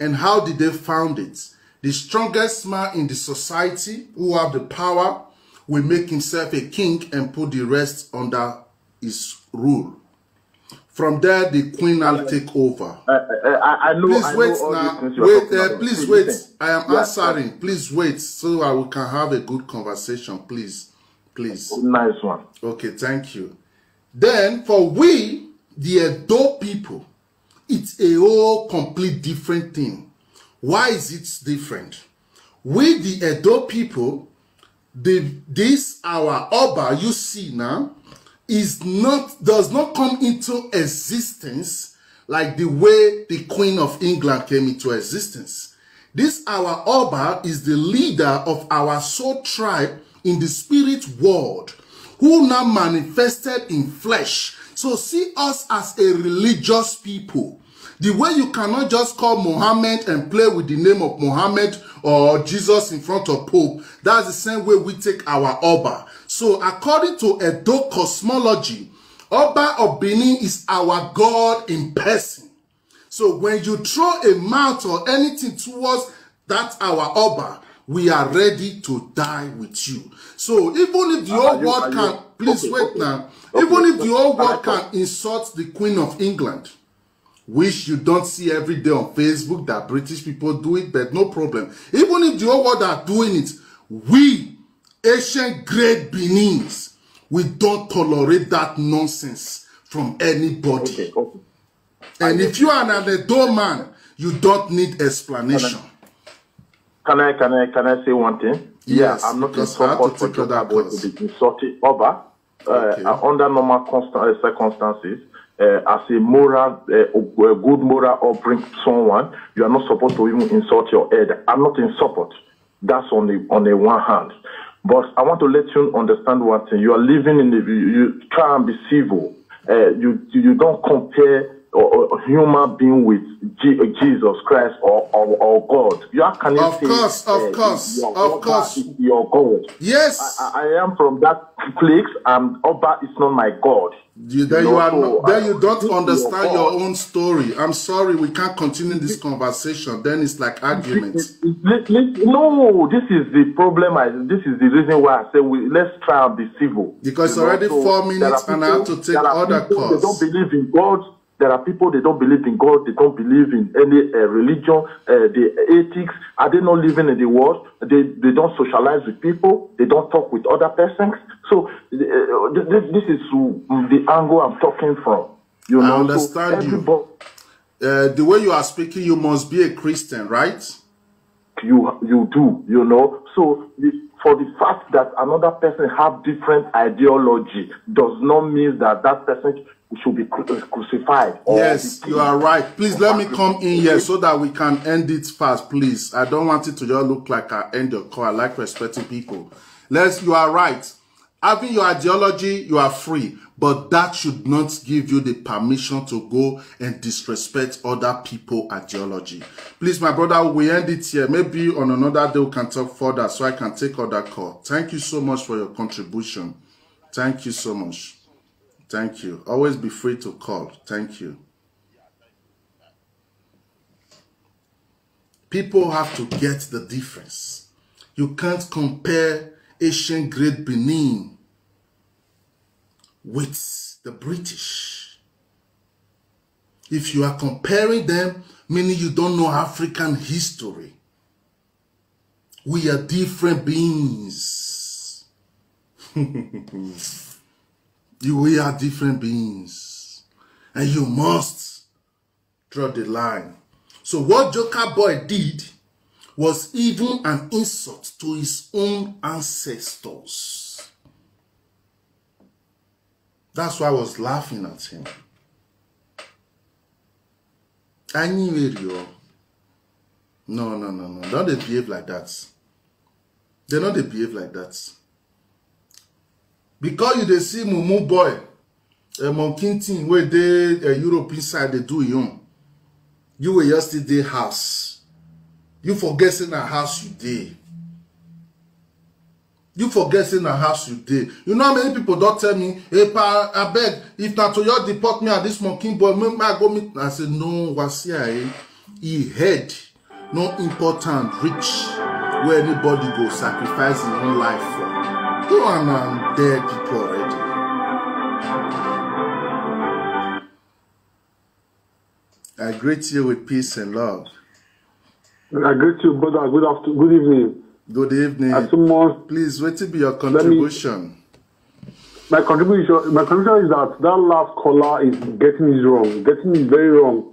And how did they found it? The strongest man in the society who have the power will make himself a king and put the rest under his rule. From there, the queen will take over. I know. Please wait now. Wait, please wait. I am answering. Yeah. Please wait so we can have a good conversation. Please. Please. Nice one. Okay, thank you. Then, for we, the Edo people, it's a whole complete different thing. Why is it different? We, the Edo people, this our Oba you see now does not come into existence like the way the Queen of England came into existence. This our Oba is the leader of our soul tribe in the spirit world, who now manifested in flesh. So see us as a religious people. The way you cannot just call Muhammad and play with the name of Muhammad or Jesus in front of Pope, that's the same way we take our Oba. So according to Edo cosmology, Oba of Benin is our God in person. So when you throw a mouth or anything towards that our Oba, we are ready to die with you. So even if the whole world can, please wait now, even if the whole world can insult the Queen of England, which you don't see every day on Facebook that British people do it, but no problem. Even if the whole world are doing it, we, ancient great Benins, we don't tolerate that nonsense from anybody. And if you are an adult man, you don't need explanation. Can I say one thing? Yes, I'm not in support for Joker Boy to be insulted over under normal circumstances. As a moral, a good moral upbringing, someone you are not supposed to even insult your head. I'm not in support. That's on the one hand. But I want to let you understand one thing. You are living in the. You try and be civil. You don't compare a human being with Jesus Christ or God. You are can of course, your God. Yes, I am from that place, and Oba is not my God. You don't understand your own story. I'm sorry, we can't continue this conversation. Then it's like arguments. No, this is the problem. This is the reason why I say let's try and be civil. Because it's already 4 minutes and I have to take other calls. They don't believe in God. There are people, they don't believe in God. They don't believe in any religion, the ethics. Are they not living in the world? They don't socialize with people. They don't talk with other persons. So this is the angle I'm talking from. You know, I understand you. The way you are speaking, you must be a Christian, right? You do, you know. So for the fact that another person have different ideology does not mean that that person should be crucified. Yes, you are right. Please let me come in here so that we can end it fast, please. I don't want it to just look like I end your call. I like respecting people. You are right. Having your ideology, you are free. But that should not give you the permission to go and disrespect other people's ideology. Please, my brother, we end it here. Maybe on another day we can talk further so I can take other call. Thank you so much for your contribution. Thank you so much. Thank you. Always be free to call. Thank you. People have to get the difference. You can't compare ancient great Benin with the British. If you are comparing them, meaning you don't know African history. We are different beings. We are different beings. And you must draw the line. So what Joker Boy did was even an insult to his own ancestors. That's why I was laughing at him. I knew it, yo. No. Don't they behave like that? They don't behave like that. Because they see Mumu Boy, a monkey thing where they European side they do young. You were yesterday house. You forget in a house you did. You forget in a house you did. You know how many people don't tell me, hey, pa, I beg, if not to your deport me at this monkey boy, I go meet. I said, no, Wasia, he had no important rich where anybody go sacrifice his own life for. You are dead people already. I greet you with peace and love. I greet you, brother. Good evening. Good evening. Please, what will be your contribution? My contribution is that last caller is getting it wrong. Getting it very wrong.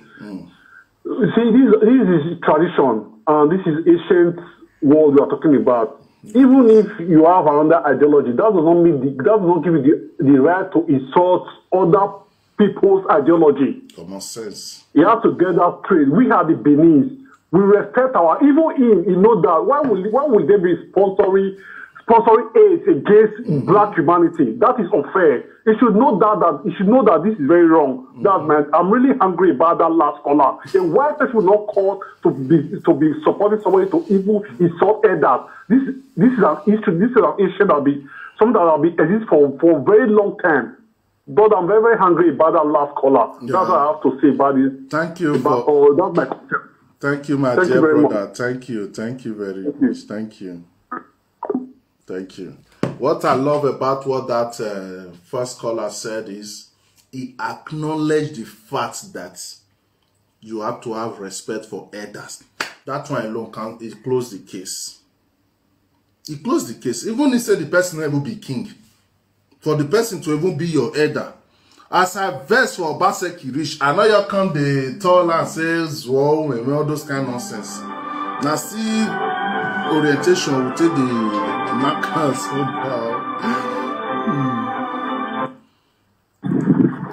See, this is tradition, and this is ancient world we are talking about. Even if you have another ideology, that does not give you the right to insult other people's ideology. Common sense. You have to get that straight. We are the Benin. We respect even him. You know that why will they be sponsoring aids against black humanity? That is unfair. You should know that this is very wrong. I'm really angry about that last caller. And why people not call to be supporting somebody to even insult others? This is an issue. This is an issue that will exist for a very long time. But I'm very, very angry about that last caller. Yeah. That's what I have to say about this. Thank you. That's my question. Thank you, my dear brother. Thank you. Thank you very much. Thank you. Thank you. What I love about what that first caller said is he acknowledged the fact that you have to have respect for elders. That one alone can close the case. He closed the case. Even he said the person will be king. For the person to even be your elder. As I verse for Obaseki reach, I know you come the tall and says, whoa, and all those kind of nonsense. Now see orientation will take the markers.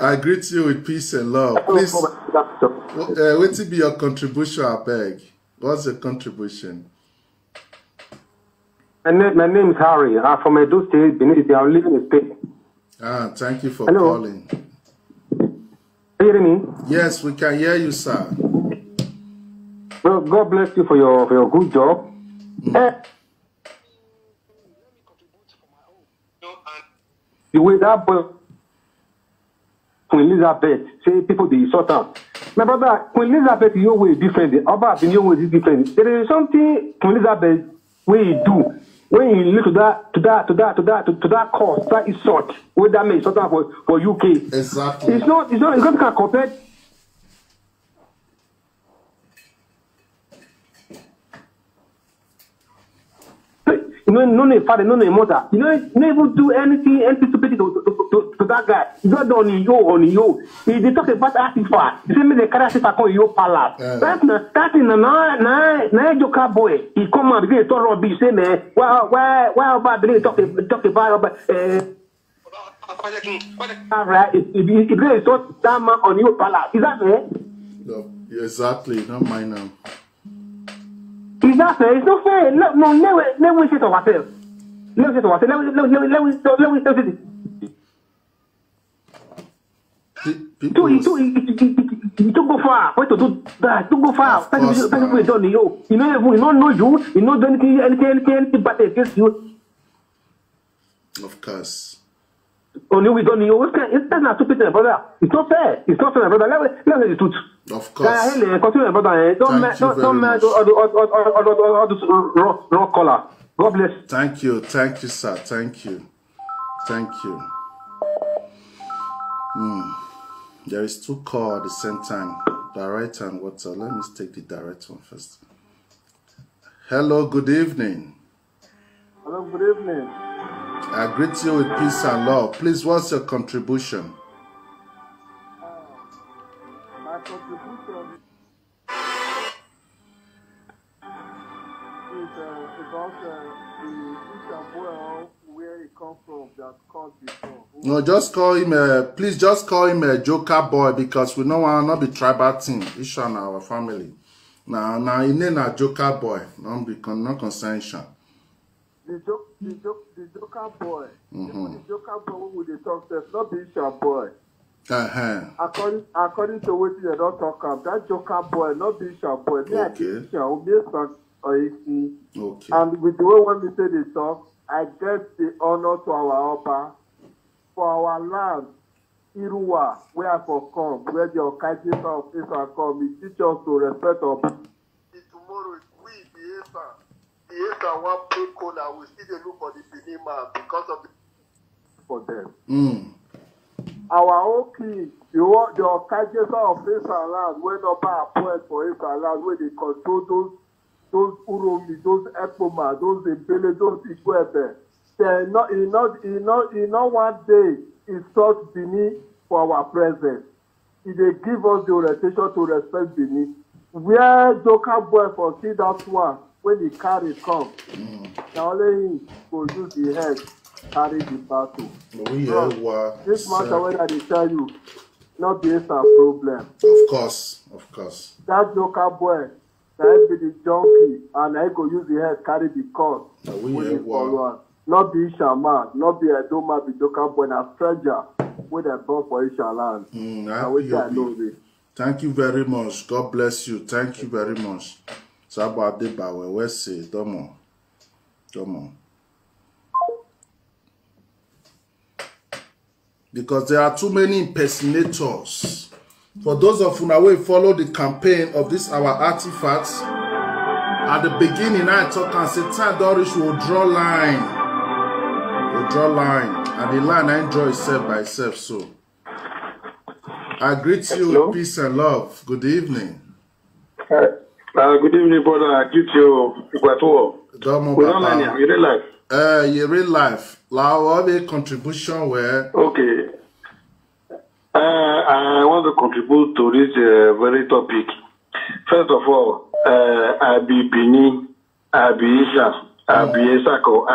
I greet you with peace and love. Please, what will be your contribution, I beg? What's your contribution? My name is Harry. I'm from Edo State, Benin. I'm living in Spain. Thank you for calling. Can you hear me? Yes, we can hear you, sir. Well, God bless you for your good job. The way that boy, Queen Elizabeth, say people they insult her. My brother, Queen Elizabeth, your way is different. The other your way is different. There is something Queen Elizabeth way you do. When you look to that cost, that insult, what that means, something for UK. Exactly. It's not compared. No father, no mother. You know, never do anything stupid to that guy. He got on you. They talk about artifact. They say me the artifact on your palace. That's na Joker boy. He come and begin to talk rubbish. Say man, why about begin talk about Alright, if you talk that man on your palace, is that fair? No, exactly. Not mine now. Is that fair? It's not fair. Let me say to ourselves. Let me say it. It took go far. Why to do that? To go far. People don't know. You don't know you. You know anything but against you. Of course. Only we don't know. That's not stupid, brother. It's not fair. It's not fair, brother. Let me the truth. Of course. Continue, brother. Don't match all those wrong color. God bless. Thank you, sir. Thank you. There is two calls at the same time. Direct and WhatsApp. Let me take the direct one first. Hello, good evening. Hello, good evening. I greet you with peace and love. Please, what's your contribution? My contribution is about the Ishaboy, where he comes from, that called before. No, just call him. Please, just call him a Joker boy because we don't want to be tribal team. Isha and our family. Now, he name a Joker boy. Not concerned. The Joker boy. The Joker boy who they talk to, not the Isha boy. According to what they don't talk about, that Joker boy, not the Isha boy. Okay. Okay. And with the way when we say they talk, I get the honor to our upper for our land, Irua, where I for come, where the Okaji of Israel come, he teach us to respect our people. Tomorrow, we, the Asa one play cola, we still look for the Benin man because of the for them. Our own king, the Okaji of Israel land, when up our point for Israel land, where they control those Uromi, those Epoma, those Ebele, those Ikwebe. Not one day is sought Benin for our presence. If they give us the orientation to respect Benin, where Joker boy for see that one when the carry come, now only him will use the head carry the battle. This matter when I tell you, not the problem. Of course. That Joker boy, that be the junkie, and I go use the head carry the cord. Not be Ishaman, not be Edoma, be Joker boy, a stranger with a bomb for Ishaland. Thank you very much. God bless you. Thank you very much. Sabade Bawe, West Say, Domo. Because there are too many impersonators For those of you who follow the campaign of this our artifacts, at the beginning I talk and say time Dorish will draw line. Will draw line. And the line I draw itself by itself. So I greet you with peace and love. Good evening. Good evening, brother. I greet you. Real life. Your real life. What a contribution where? Okay. I want to contribute to this very topic. First of all, I be Benin, I be Isha, I be Esako,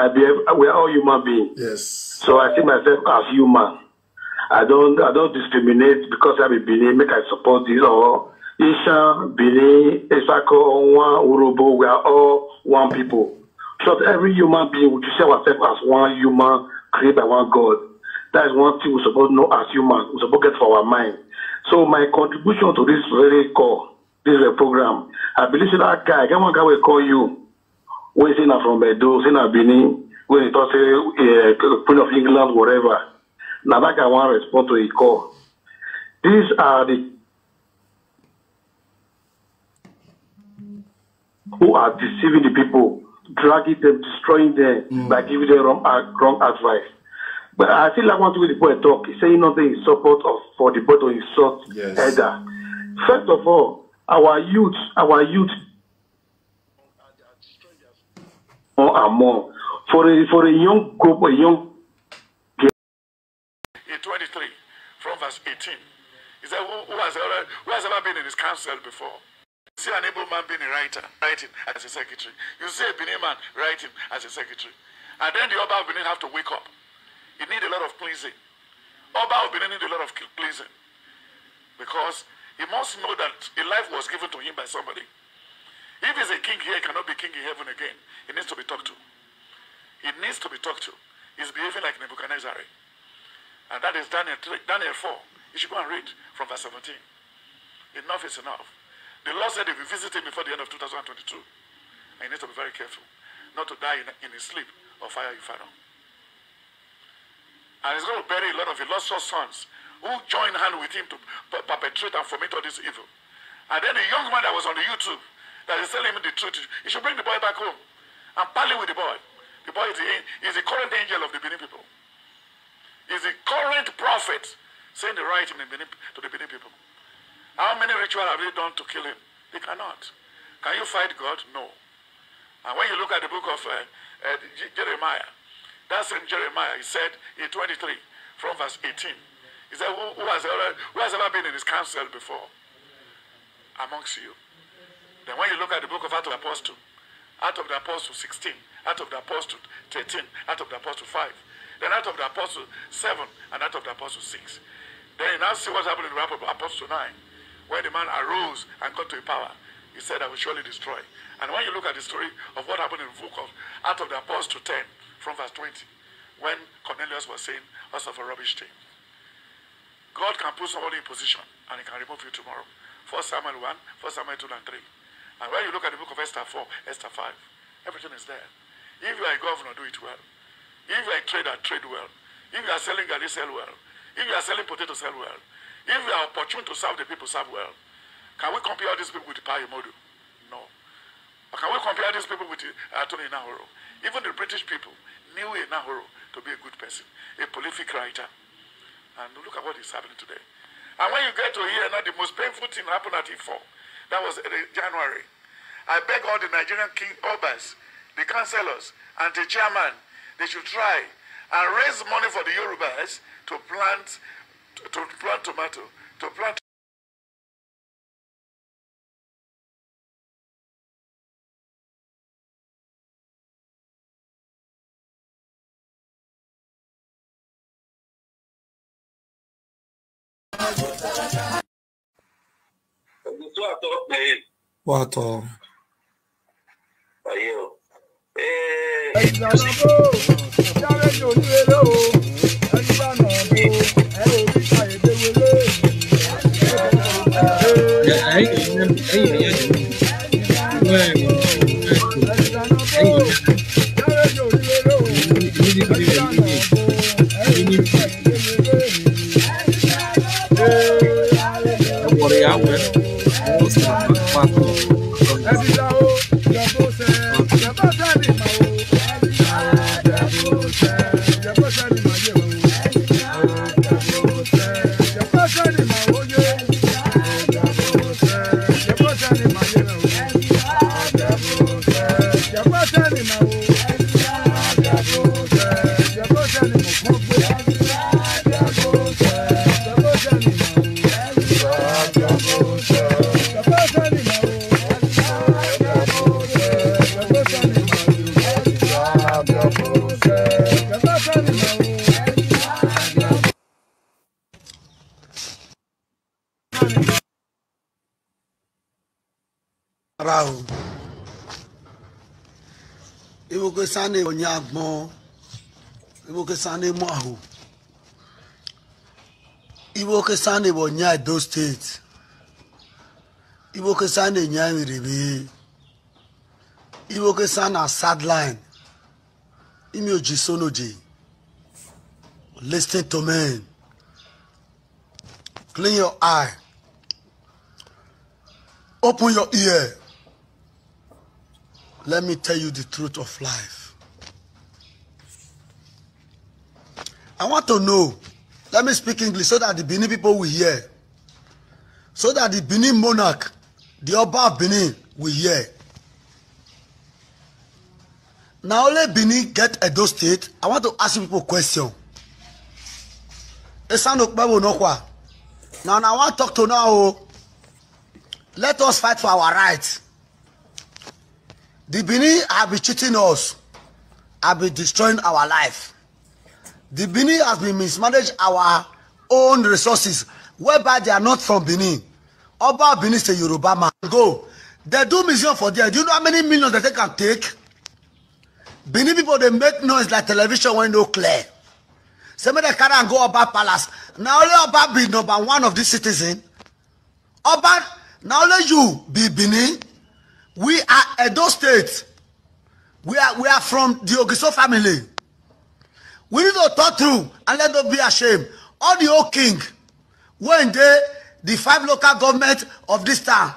we are all human beings. Yes. So I see myself as human. I don't discriminate because I be Benin, make I support this or Isha, Benin, Esako, one Urobo, we are all one people. So every human being, we see ourselves as one human created by one God. That is one thing we're supposed to know as humans. We're supposed to get for our mind. So my contribution to this very call, this program, I believe that guy, one guy will call you. When he's from Bedo, he's in Benin, when he talks Queen of England, whatever. Now that guy want to respond to a call. These are the who are deceiving the people, dragging them, destroying them by giving them wrong advice. But I feel like want to the boy talk, he's saying nothing in support of for the boy to insult Elder. First of all, our youth more and more. For a young group, a young in 23, from verse 18. He said, who has ever been in his council before? You see an able man being a writing as a secretary. You see a Benin man writing as a secretary. And then the Oba of Benin have to wake up. He need a lot of cleansing. Oba of Benin need a lot of cleansing. Because he must know that a life was given to him by somebody. If he's a king here, he cannot be king in heaven again. He needs to be talked to. He needs to be talked to. He's behaving like Nebuchadnezzar. And that is Daniel 4. You should go and read from verse 17. Enough is enough. The Lord said he will visit him before the end of 2022. And he needs to be very careful not to die in his sleep or fire inferno. And he's going to bury a lot of illustrious sons who joined hand with him to perpetrate and foment all this evil. And then the young man that was on the YouTube that is telling him the truth, he should bring the boy back home and parley with the boy. The boy is the current angel of the Benin people. He's the current prophet saying the right in the Benin, to the Benin people. How many rituals have they done to kill him? They cannot. Can you fight God? No. And when you look at the book of Jeremiah, that's in Jeremiah, he said in 23, from verse 18, he said, who has ever been in his council before? Amongst you. Then when you look at the book of Acts of the Apostle 16, Acts of the Apostle 13, Acts of the Apostle 5, then Acts of the Apostle 7, and Acts of the Apostle 6. Then you now see what happened in the Apostle 9, when the man arose and got to a power. He said, I will surely destroy. And when you look at the story of what happened in the book of Acts of the Apostle 10, from verse 20, when Cornelius was saying, us of a rubbish thing. God can put somebody in position and he can remove you tomorrow. 1 Samuel 1, 1 Samuel 2 and 3. And when you look at the book of Esther 4, Esther 5, everything is there. If you are a governor, do it well. If you are a trader, trade well. If you are selling garlic, sell well. If you are selling potato, sell well. If you are opportune to serve the people, serve well. Can we compare these people with the Payo Modu? No. Or can we compare these people with Anthony Nahoro? Even the British people knew Nahoro to be a good person, a prolific writer. And look at what is happening today. And when you get to here, now the most painful thing happened at E4. That was January. I beg all the Nigerian king obas, the councillors, and the chairman, they should try and raise money for the Yorubas to plant tomato, to plant. What? Rao. Iwo ke sane onyagbon. Iwo ke sane moahu. Iwo ke sane wonya Edo State. Iwo ke sane nya Iribe. Iwo ke sana sideline. Imi ojisonoji. Listen to me. Clean your eye. Open your ear. Let me tell you the truth of life. I want to know. Let me speak English so that the Benin people will hear. So that the Benin monarch, the Oba of Benin, will hear. Now only Benin get Edo State. I want to ask you people a question. Now I want to talk to now. Let us fight for our rights. The Benin have been cheating us, have been destroying our life. The Benin has been mismanaged our own resources, whereby they are not from Benin. Oba Benin is a Yoruba man. Go. They do museum for there. Do you know how many millions that they can take? Benin people, they make noise like television when no clear. Somebody carry and go Oba Palace. Now only Oba be number one of this citizen. Oba, now only you be Benin. We are Edo State. We are from the Ogiso family. We need to talk through and let them be ashamed. All the old king, when the 5 local government of this town,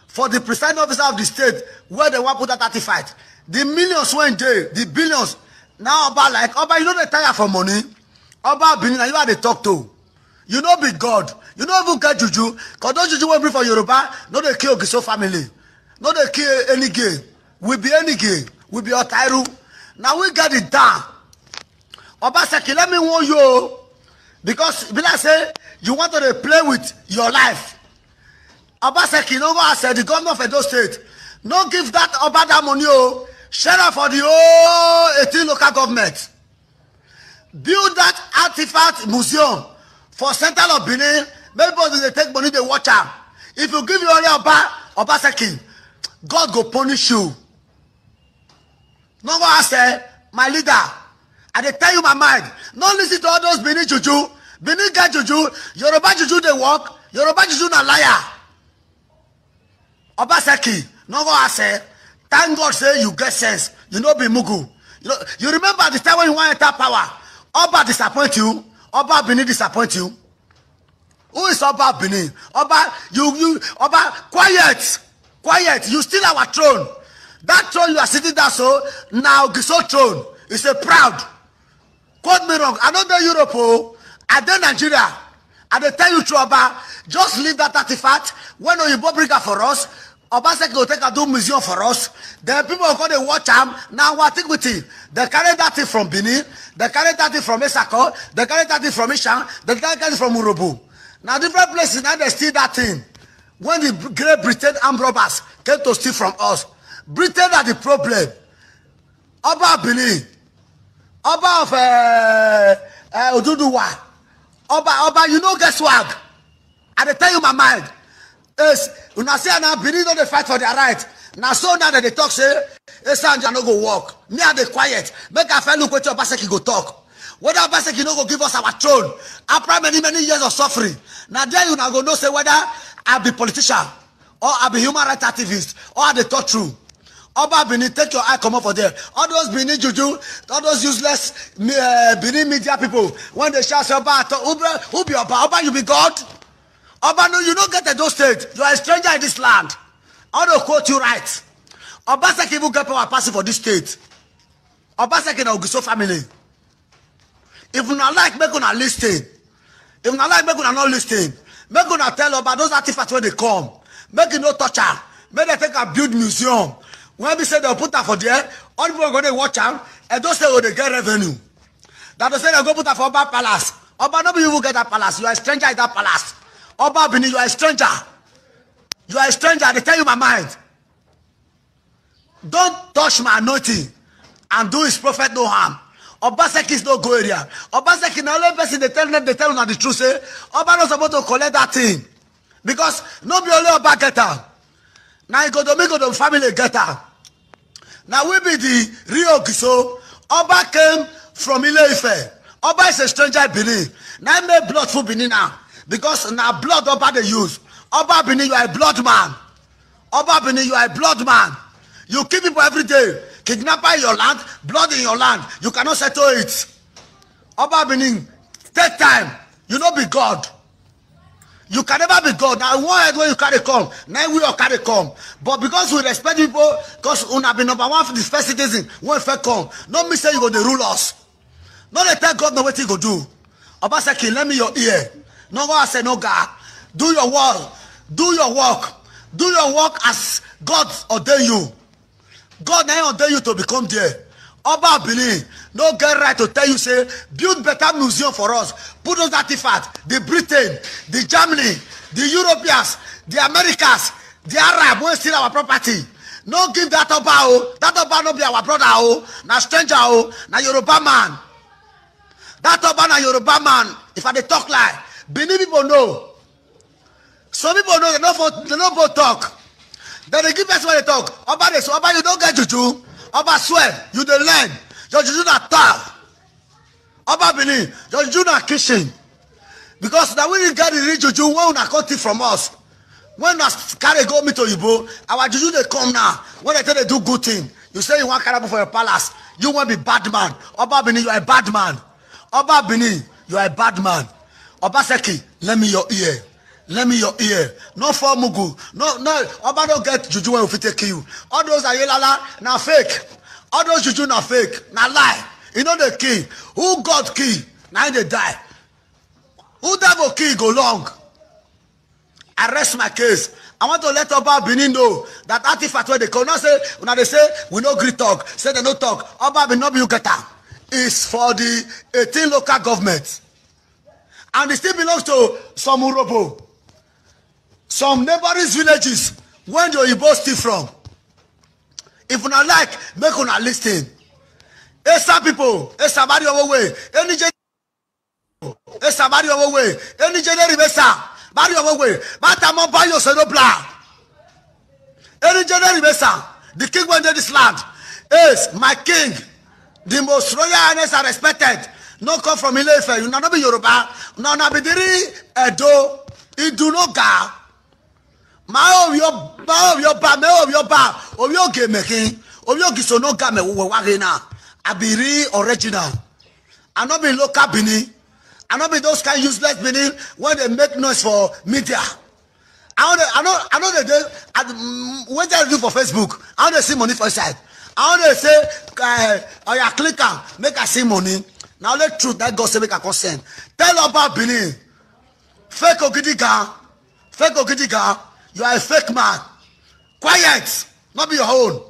for the presiding officer of the state, where they want to put that 35, the millions went there, the billions. Now Oba, you know they tire for money. Oba Benin, you are the talk to. You know be God. You know even get juju. Because those juju will bring for Yoruba, no they kill Ogiso family. No they kill any gay. We be any gay. We be Otairu. Now we got it down. Oba Seki, let me warn you. Because Bila say, you want to play with your life. Oba Seki, no go as the governor of Edo State. No give that Oba that money. Share out for the whole 18 local government. Build that artifact museum for Central of Benin. Maybe they take money, they watch out. If you give your only Oba Seki, God go punish you. No go ask, my leader, I dey tell you my mind. No listen to all those Benin juju. Benin get juju. Yoruba juju they walk. Yoruba juju na liar. Oba Seki, no go ask, thank God say you get sense. You know be mugu. You remember the time when you want to enter power. Oba disappoint you. Oba Benin disappoint you. Who is Oba Benin? Oba, Oba, quiet. Quiet. You steal our throne. That throne you are sitting there, so now Giso throne is a proud. Quote me wrong. I don't know Europe. Oh, I don't Nigeria. I dey tell you true, Oba. Just leave that artifact. When you bring it for us, Oba Seki go take a do museum for us. Then people are going to watch them. Now what think with it? They carry that thing from Benin. They carry that thing from Esako. They carry that thing from Ishan. They carry that thing from Urobu. Now different places now they steal that thing. When the Great Britain armed robbers came to steal from us, Britain are the problem. Oba Benin, Oba of Oduduwa, Oba, you know get swag. I tell you my mind. Yes, when I say now Benin don't they fight for their right. Now so now that they talk say, Esanja no go walk. Me are they quiet. Make a fellow look what your Oba Seki go talk. Whether Oba Seki no go give us our throne after many years of suffering. Now there you now go know say whether I be politician or I be human rights activist or I the talk true. Oba Benin, take your eye come up for there. All those Benin juju, all those useless Benin media people, when they shout say Oba, who be Oba? Oba, you be God? Oba, no, you don't get Edo State. You are a stranger in this land. I want to quote you right. Obaseki even get power passing for this state. Obaseki na Ogiso family. If you not like, make una listen. If you not like, make una not listen. Make una tell about those artifacts when they come. Make it no touch am. Make they take a build museum. When we say they'll put that for there, all people are going to watch am, and those say they get revenue. That they say they'll go put that for Oba Palace. Oba, nobody will get that palace. You are a stranger in that palace. Oba Benin, you are a stranger. You are a stranger. They tell you my mind. Don't touch my anointing and do his prophet no harm. Obaseki is no go area. Obaseki na only person they tell them the truth. Say Oba not supposed to collect that thing because no be only Oba get am. Now go to family get am. Now we be the real Ogiso. Oba came from Ile-Ife. Oba is a stranger in Benin. Now he make blood for Benin now because now blood Oba they use. Oba Benin, you are a blood man. Oba Benin, you are a blood man. You kill people every day. Kidnapper in your land, blood in your land. You cannot settle it. Oba Benin, take time. You not be God. You can never be God. Now one head when you carry come, now we all carry come. But because we respect people, because we have been number one for the first citizen, when fair come, no me say you go to rule us. No they tell God no what you go do. Obaseki, lend me your ear. No go say no God. Do your work. Do your work. Do your work as God ordain you. God now ordain you to become there. Oba Benin, no get right to tell you, say, build better museum for us. Put those artifacts, the Britain, the Germany, the Europeans, the Americans, the Arab, who steal our property. No give that Oba, oh. That Oba no be our brother, oh. Na stranger, oh. Na Yoruba man. That Oba na Yoruba man. If I dey talk like, Benin people know. Some people know, they don't both talk. Then they give us when they talk. Oba, they say, Oba, you don't get juju. Oba swear, you the learn. Your juju not tough. Oba Benin, your juju not kitchen. Because now we didn't get the real juju when we cut it from us. When we carry go meet to Ibo, our juju they come now. When they tell they do good thing, you say you want carry for your palace. You want to be bad man. Oba Benin, you are a bad man. Oba Benin, you are a bad man. Obaseki, lend me your ear. Lend me your ear. No for mugu. No. Oba don't get juju when we take you. All those are yelala, now fake. All those juju now fake. Now lie. You know the key. Who God key? Now they die. Who devil key go long? I rest my case. I want to let Oba Benin know that artifact where they come. Now say, when they say we no agree talk, say they no talk. Oba Benin no be you get am. It's for the 18 local governments. And it still belongs to some Urobo. Some neighboring villages when the Oyibo steal from. If you not like, make una listen. Esa people, Esa bari away. Any Esa bari away. Any generi besa bari away. Bata mo bayo se no bla. Any generi besa. The king went to this land is my king. The most royal highness are respected. No come from Ile-Ife. You not be Yoruba. No be diri Edo. Idu no ga. Ma of your ba of your game of your gisono game wagena abiri original. I not be local Benin. I not be those kind of useless Benin when they make noise for media. I know they what they do for Facebook. I want to see money for side. I want to say oh yeah, click on make I see money. Now let truth that God say make a consent. Tell about Benin. Fake Ogidiga. You are a fake man. Quiet. Not be your own.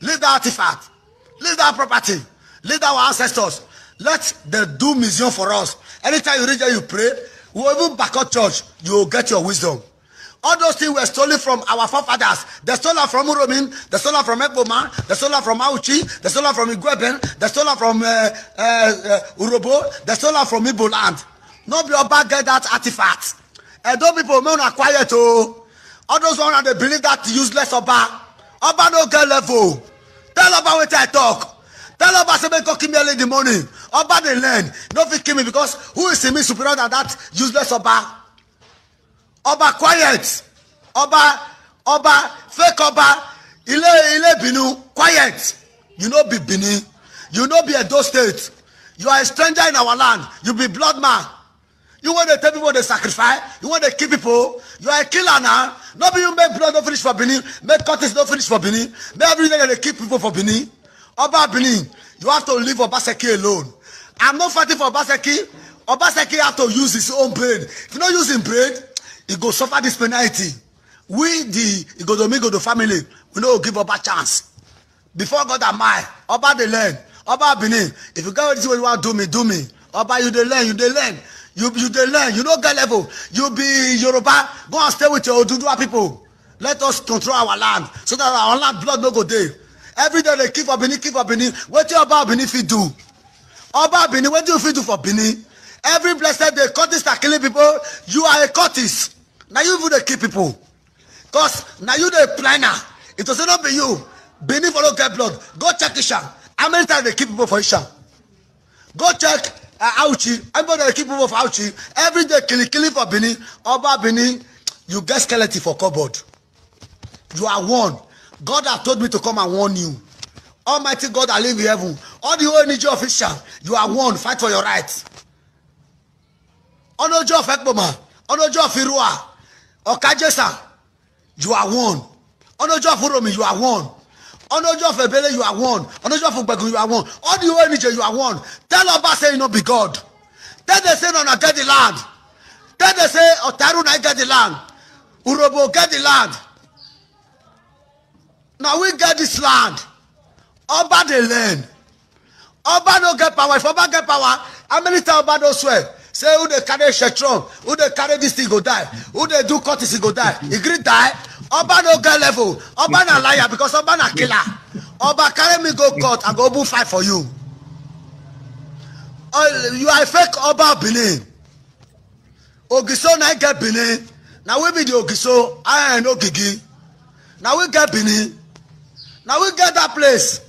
Leave that artifact. Leave that property. Leave our ancestors. Let them do museum for us. Anytime you reach there, you pray. We will even back up church. You will get your wisdom. All those things were stolen from our forefathers. They stole from Uromin. They stole from Ekboma. They stole from Auchi. They stole from Igweben. They stole from Urobo. They stole from Igbo land. Nobody about get that artifact. And those people may not quiet too. All those ones they believe that useless Oba. Oba no get level. Tell Oba what I talk. Tell Oba say make kill me early in the morning. Oba they learn. No fit kill me because who is in me superior than that useless Oba? Oba quiet. Oba fake Oba. Ile Binu quiet. You know be Benin. You know be Edo State. You are a stranger in our land. You be blood man. You want to tell people they sacrifice? You want to kill people? You are a killer now. Nobody you make blood don't finish for Benin. Make cuttings don't finish for Benin. Make every day they kill people for Benin. About Benin, you have to leave Obaseki alone. I'm not fighting for Obaseki. Obaseki have to use his own brain. If you not using brain, he go suffer this penalty. We the Igodomigodo family, we no give Oba chance. Before God am I, Oba the learn. Oba Benin. If you get this way you want do me, do me. Oba you dey learn, you dey learn. You dey learn, you no get level. You be Yoruba, go and stay with your Oduduwa people. Let us control our land so that our land blood no go dey. Every day they keep for Benin, keep for Benin. What you Oba Benin fit do? Oba Benin, what do you fit do for Benin? Every blessed day, cultists are killing people. You are a cultist. Now you even dey kill people. Because now you the planner. It was not be you. Benin for no get blood. Go check Isha. How many times they keep people for Isha? Go check Auchi. Everybody they keep people for Auchi. Every day killing for Benin. Oba Benin, you get skeleton for cupboard. You are warned. God has told me to come and warn you. Almighty God that live in heaven. All the ONG officials, you are warned. Fight for your rights. Onojo of Ekboma. Onojo of Irua. Okajesa. You are warned. Onojo of Uromi, you are warned. Onojo of Ebele, you are warned. Onojo of Ugbegu, you are warned. All the ONG, you are warned. Tell Oba say you no be God. Tell they say no get the land. Tell they say Otaru na get the land. Urobo get the land. Now we get this land. Oba the land. Oba no get power. If Oba get power, how many times Oba don't swear? Say who they carry Shetron, who they carry this thing go die, who they do cut he go die. He gree die. Oba no get level. Oba na liar because Oba na killer. Oba carry me go court and go open fight for you. You are a fake Oba Benin. Ogiso na get Benin. Now we be the Ogiso. I ain't no Gigi. Now we get Benin. Now we get that place.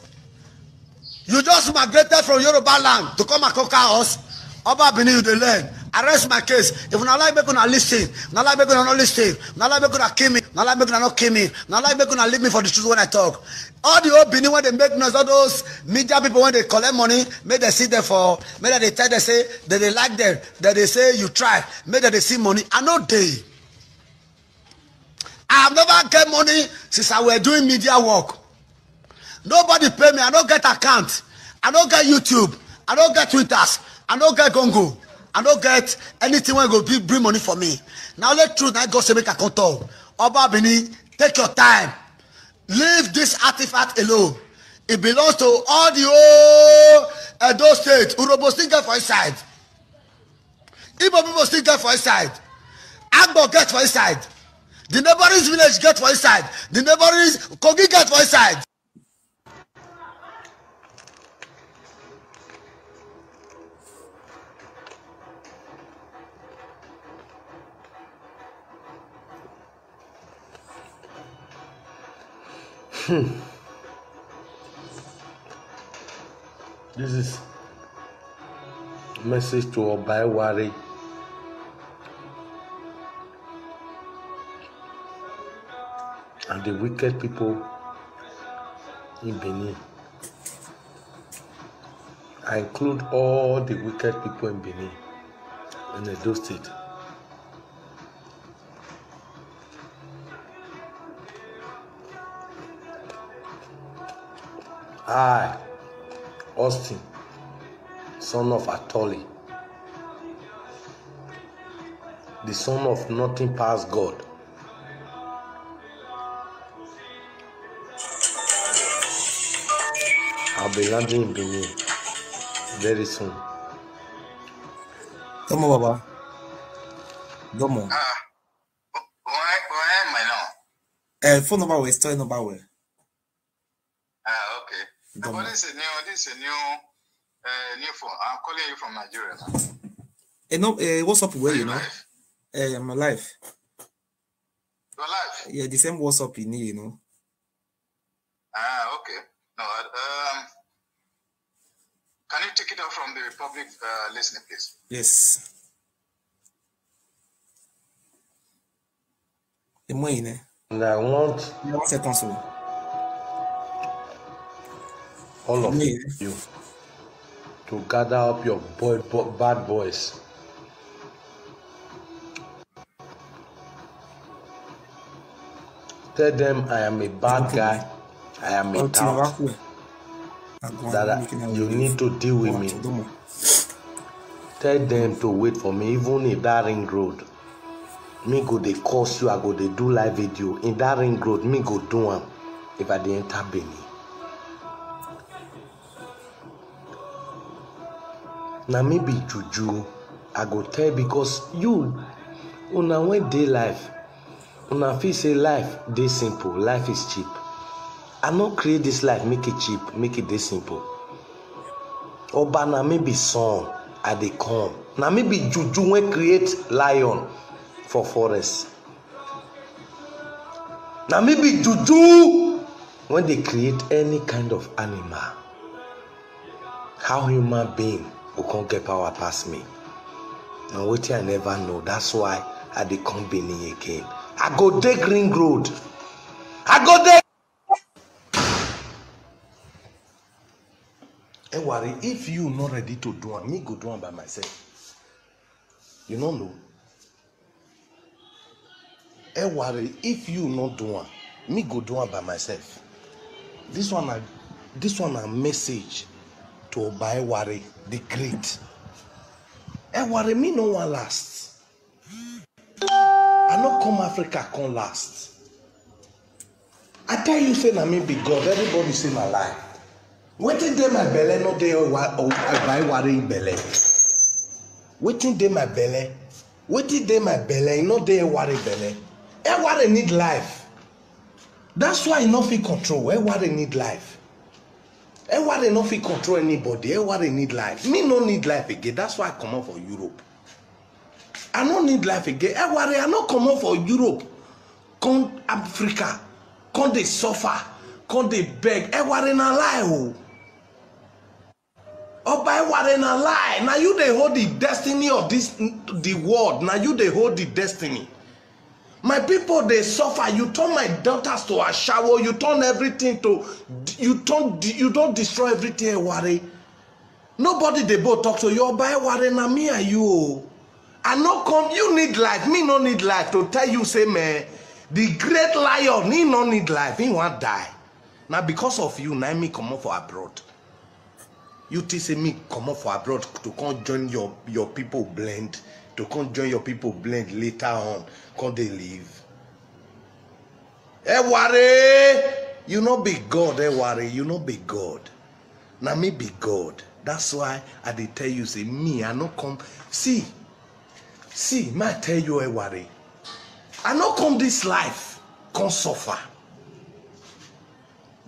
You just migrated from Yoruba land to come and conquer us. Oba Benin, you dey learn. Arrest my case. If you not like me, gonna listen. Not like me, gonna not listen. Not like me, gonna kill me. Not like me, gonna not kill me. Not like me, gonna leave me for the truth when I talk. All the old Benin when they make noise, all those media people when they collect money, make they see them for, make they tell they say that they like them, that they say you try, make that they see money. I know they. I have never get money since I were doing media work. Nobody pay me. I don't get account. I don't get YouTube. I don't get Twitters. I don't get Gongo. I don't get anything when go bring money for me. Now let truth now go say make a control. Oba Benin, take your time. Leave this artifact alone. It belongs to all the old Edo State. Urobo still get for his side. Igbo people still get for his side. Agbo get for his side. The neighboring village get for his side. The neighboring Kogi get for his side. This is a message to Obaiwari. And the wicked people in Benin. I include all the wicked people in Benin, in Edo State. I, Austin, son of Atoli, the son of nothing past God, I'll be landing in Benin very soon. Domo Baba. Domo. Why am I now? Phone number is story number well. Okay. No, but this is a new phone. I'm calling you from Nigeria now. What's up where you know? I'm alive. You're alive? Yeah, the same WhatsApp you need, you know. Okay. No, can you take it out from the public listening, please? Yes. And I want 1 second, so. all of you to gather up your bad boys Tell them I am a bad guy. I am a tout. That you need to deal with me. Tell them to wait for me, even in that ring road. Me go dey curse you, I go dey do live video. In that ring road, me go do am if I dey enter Benin. Now me be juju, I go tell because you, una when dey life, una feel say life dey simple, life is cheap. I no create this life, make it cheap, make it dey simple. Oba na me be son, I dey come. Na me be juju when create lion for forest. Na me be juju when they create any kind of animal. How human being who can't get power past me? And what I never know. That's why I dey come Benin again. I go take ring road. I go there. Hey, worry, if you not ready to do it, me go do it by myself. You don't know. Hey, worry, if you not do it, me go do it by myself. This one a message to Oba Worry the Great. Hey, worry, me no one last. I not come Africa come last. I tell you, say na me be God. Everybody say my life. Waiting dey my belly, no dey Oba Worry belly. Waiting dey my belly. Waiting dey my belly, no dey Worry belly. Worry need life. That's why no fit control. Worry need life. Worry no fit control anybody. Worry need life. Me no need life again. That's why I come out for Europe. I no need life again. Worry, I no come out for Europe. Come Africa. Come dey suffer. Come dey beg. Worry na lie oh. Oba Worry na lie. Now you dey hold the destiny of the world. Now you dey hold the destiny. My people they suffer. You turn my daughters to a shower. You turn everything to you don't destroy everything. Worry. Nobody they both talk to you. Oba Worry na me and you. I no come. You need life. Me no need life to tell you say man. The great lion he no need life. He won't die. Now because of you, now me come up for abroad. You say me come up for abroad to come join your people blend. To come join your people blend later on. Come they leave. Worry. You not be God, Worry. You not be God. Now me be God. That's why I dey tell you, say me, I no come. See, may I tell you, Worry. I no come this life, come suffer.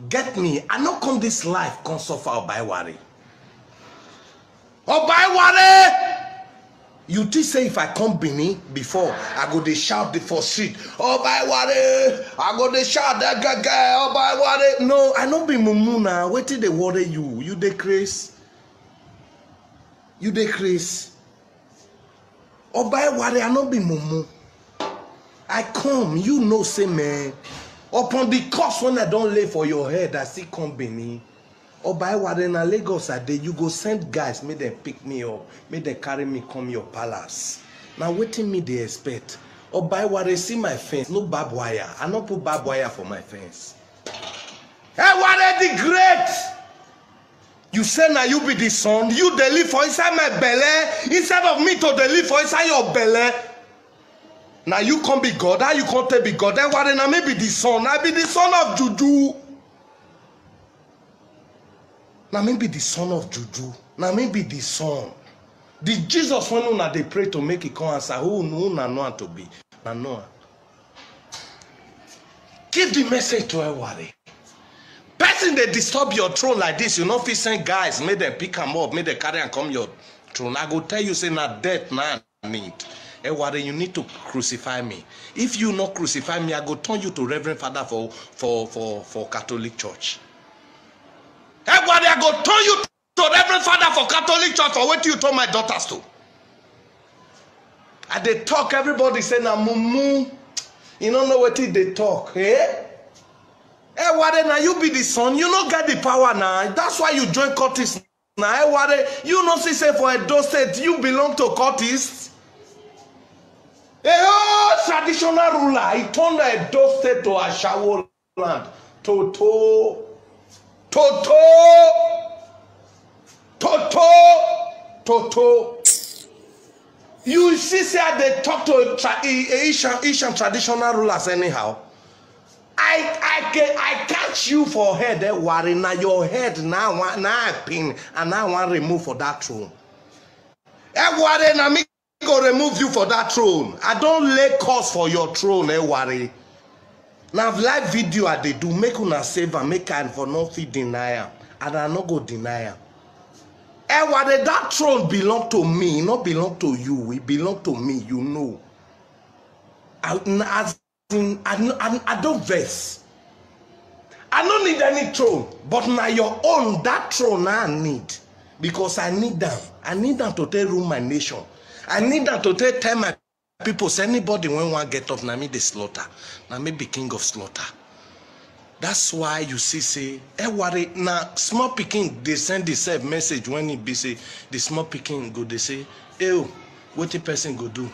Get me? I no come this life, come suffer Oba Worry. Oba Worry! You think say if I come Benin before, I go dey shout the first street, Oba Worry! I go dey shout that guy, Oba Worry! No, I no be mumu now. Wait till they worry you. You dey craze. You dey craze. Oba Worry, I no be mumu. I come, you know, say man. Upon the cost when I don't lay for your head, I still come Benin. Oba Worry na Lagos a day, you go send guys, make them pick me up, make them carry me come your palace. Now waiting me they expect. Oba Worry see my fence, no barbed wire. I no put barbed wire for my fence. Hey, Worry the Great! You say now you be the son, you dey live for inside my belly, instead of me to dey live for inside your belly. Now you can't be God. How you can't be God? Then what? Now maybe the son. I be the son of Juju. Now maybe the son of Juju. Now maybe the son. The Jesus when una they pray to make it come answer. Who know to be? Now no. Give the message to Worry. Person they disturb your throne like this. You know, if you send guys, make them pick them up, make them carry and come your throne. I go tell you, say not death now need. Worry, you need to crucify me. If you not crucify me, I go turn you to Reverend Father for Catholic Church. Worry, I go turn you to Reverend Father for Catholic Church for what you told my daughters to. And they talk, everybody say na mumu. You don't know what they talk, eh? Worry, now you be the son, you don't get the power now. That's why you join cultists now. Worry, you not say for Edo State, you belong to cultists. Hey, oh, traditional ruler. He turned Edo State to Ashawo land. Toto. You see, say they talk to Asian traditional rulers anyhow. I catch you for head, worry now your head now I pin and I want remove for that throne. Worry now me go remove you for that throne. I don't lay cause for your throne, worry. Now live video I they do make una save and make kind for no fit deny am, and I no go deny am. Worry that throne belong to me, not belong to you. It belong to me, you know. I don't vex. I don't need any throne, but now your own that throne I need, because I need them. I need them to take rule my nation. I need them to tell my people. Say anybody when one get up, now me the slaughter. Now me be king of slaughter. That's why you see worry now small picking they send the same message when it be say the small picking go they say, what the person go do?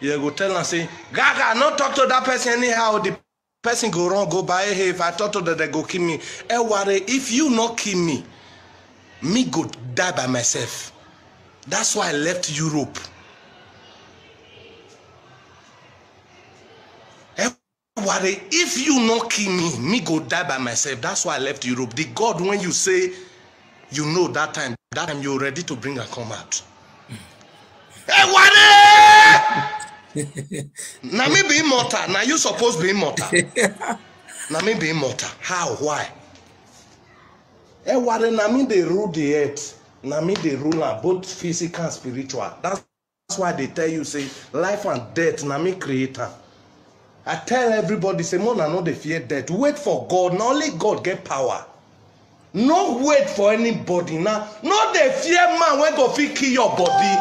You go tell and say, Gaga, not talk to that person anyhow. The person go wrong, go by. Hey, if I talk to them, they go kill me. Worry, if you not kill me, me go die by myself. That's why I left Europe. Worry, if you not kill me, me go die by myself. That's why I left Europe. The God, when you say, you know that time you're ready to bring and come out. Hey, worry! Now me be immortal. Now you supposed to be immortal. Now me be immortal. How? Why? Hey, worry, now me they rule the earth. Now me they rule both physical and spiritual. That's why they tell you, say, life and death, now me creator. I tell everybody, say, man, I know they fear death. Wait for God. Not only God get power. No wait for anybody. Now, no they fear man when go fit kill your body.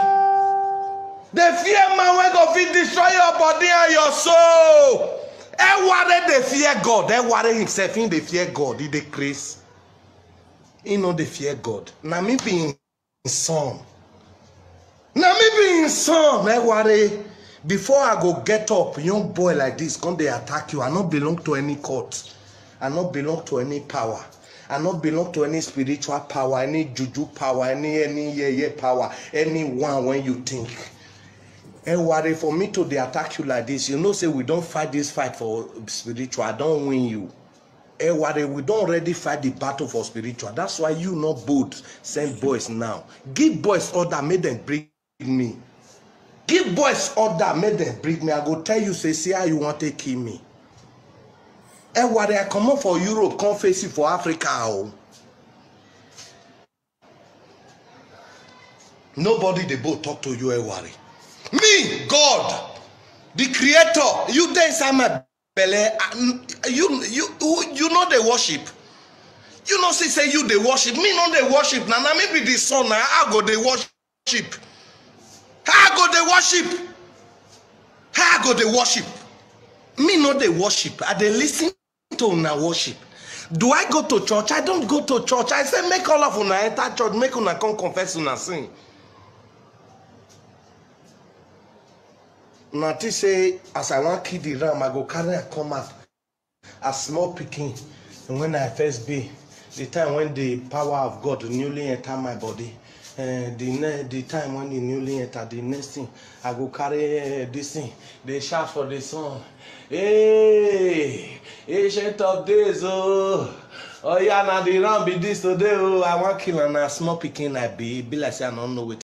They fear man when go fit destroy your body and your soul. Everybody they fear God. Everybody himself in they fear God. He decrease. He know they fear God. Now me being son. Now me being son. Everybody. Before I go get up, young boy like this, come they attack you. I not belong to any court. I not belong to any power. I not belong to any spiritual power, any juju power, any power, anyone when you think. And worry for me to they attack you like this, you know, say we don't fight this fight for spiritual. I don't win you. And worry, we don't already fight the battle for spiritual. That's why you not bold. Send boys now. Give boys order, make them bring me. Give boys order, make them bring me. I go tell you, say, see how you want to kill me. And what I come up for Europe, come face it for Africa. Oh. Nobody they both talk to you, worry. Me, God, the creator, you there inside my belly, you know they worship. You know, say you they worship. Me know they worship. Now maybe the son, I go they worship. How go they worship? How go they worship? Me know they worship. Are they listening to una worship? Do I go to church? I don't go to church. I say make all of una enter church, make una come confess una sin. Nati say as I want kill the ram, I go carry and come out as small picking. And when I first be, the time when the power of God newly enter my body. The time when you newly enter, the next thing I go carry this thing. They shout for the song. Hey, ancient of days, oh yeah, now the round be this today. Oh, I want kill and a small picking I be like say I don't know what.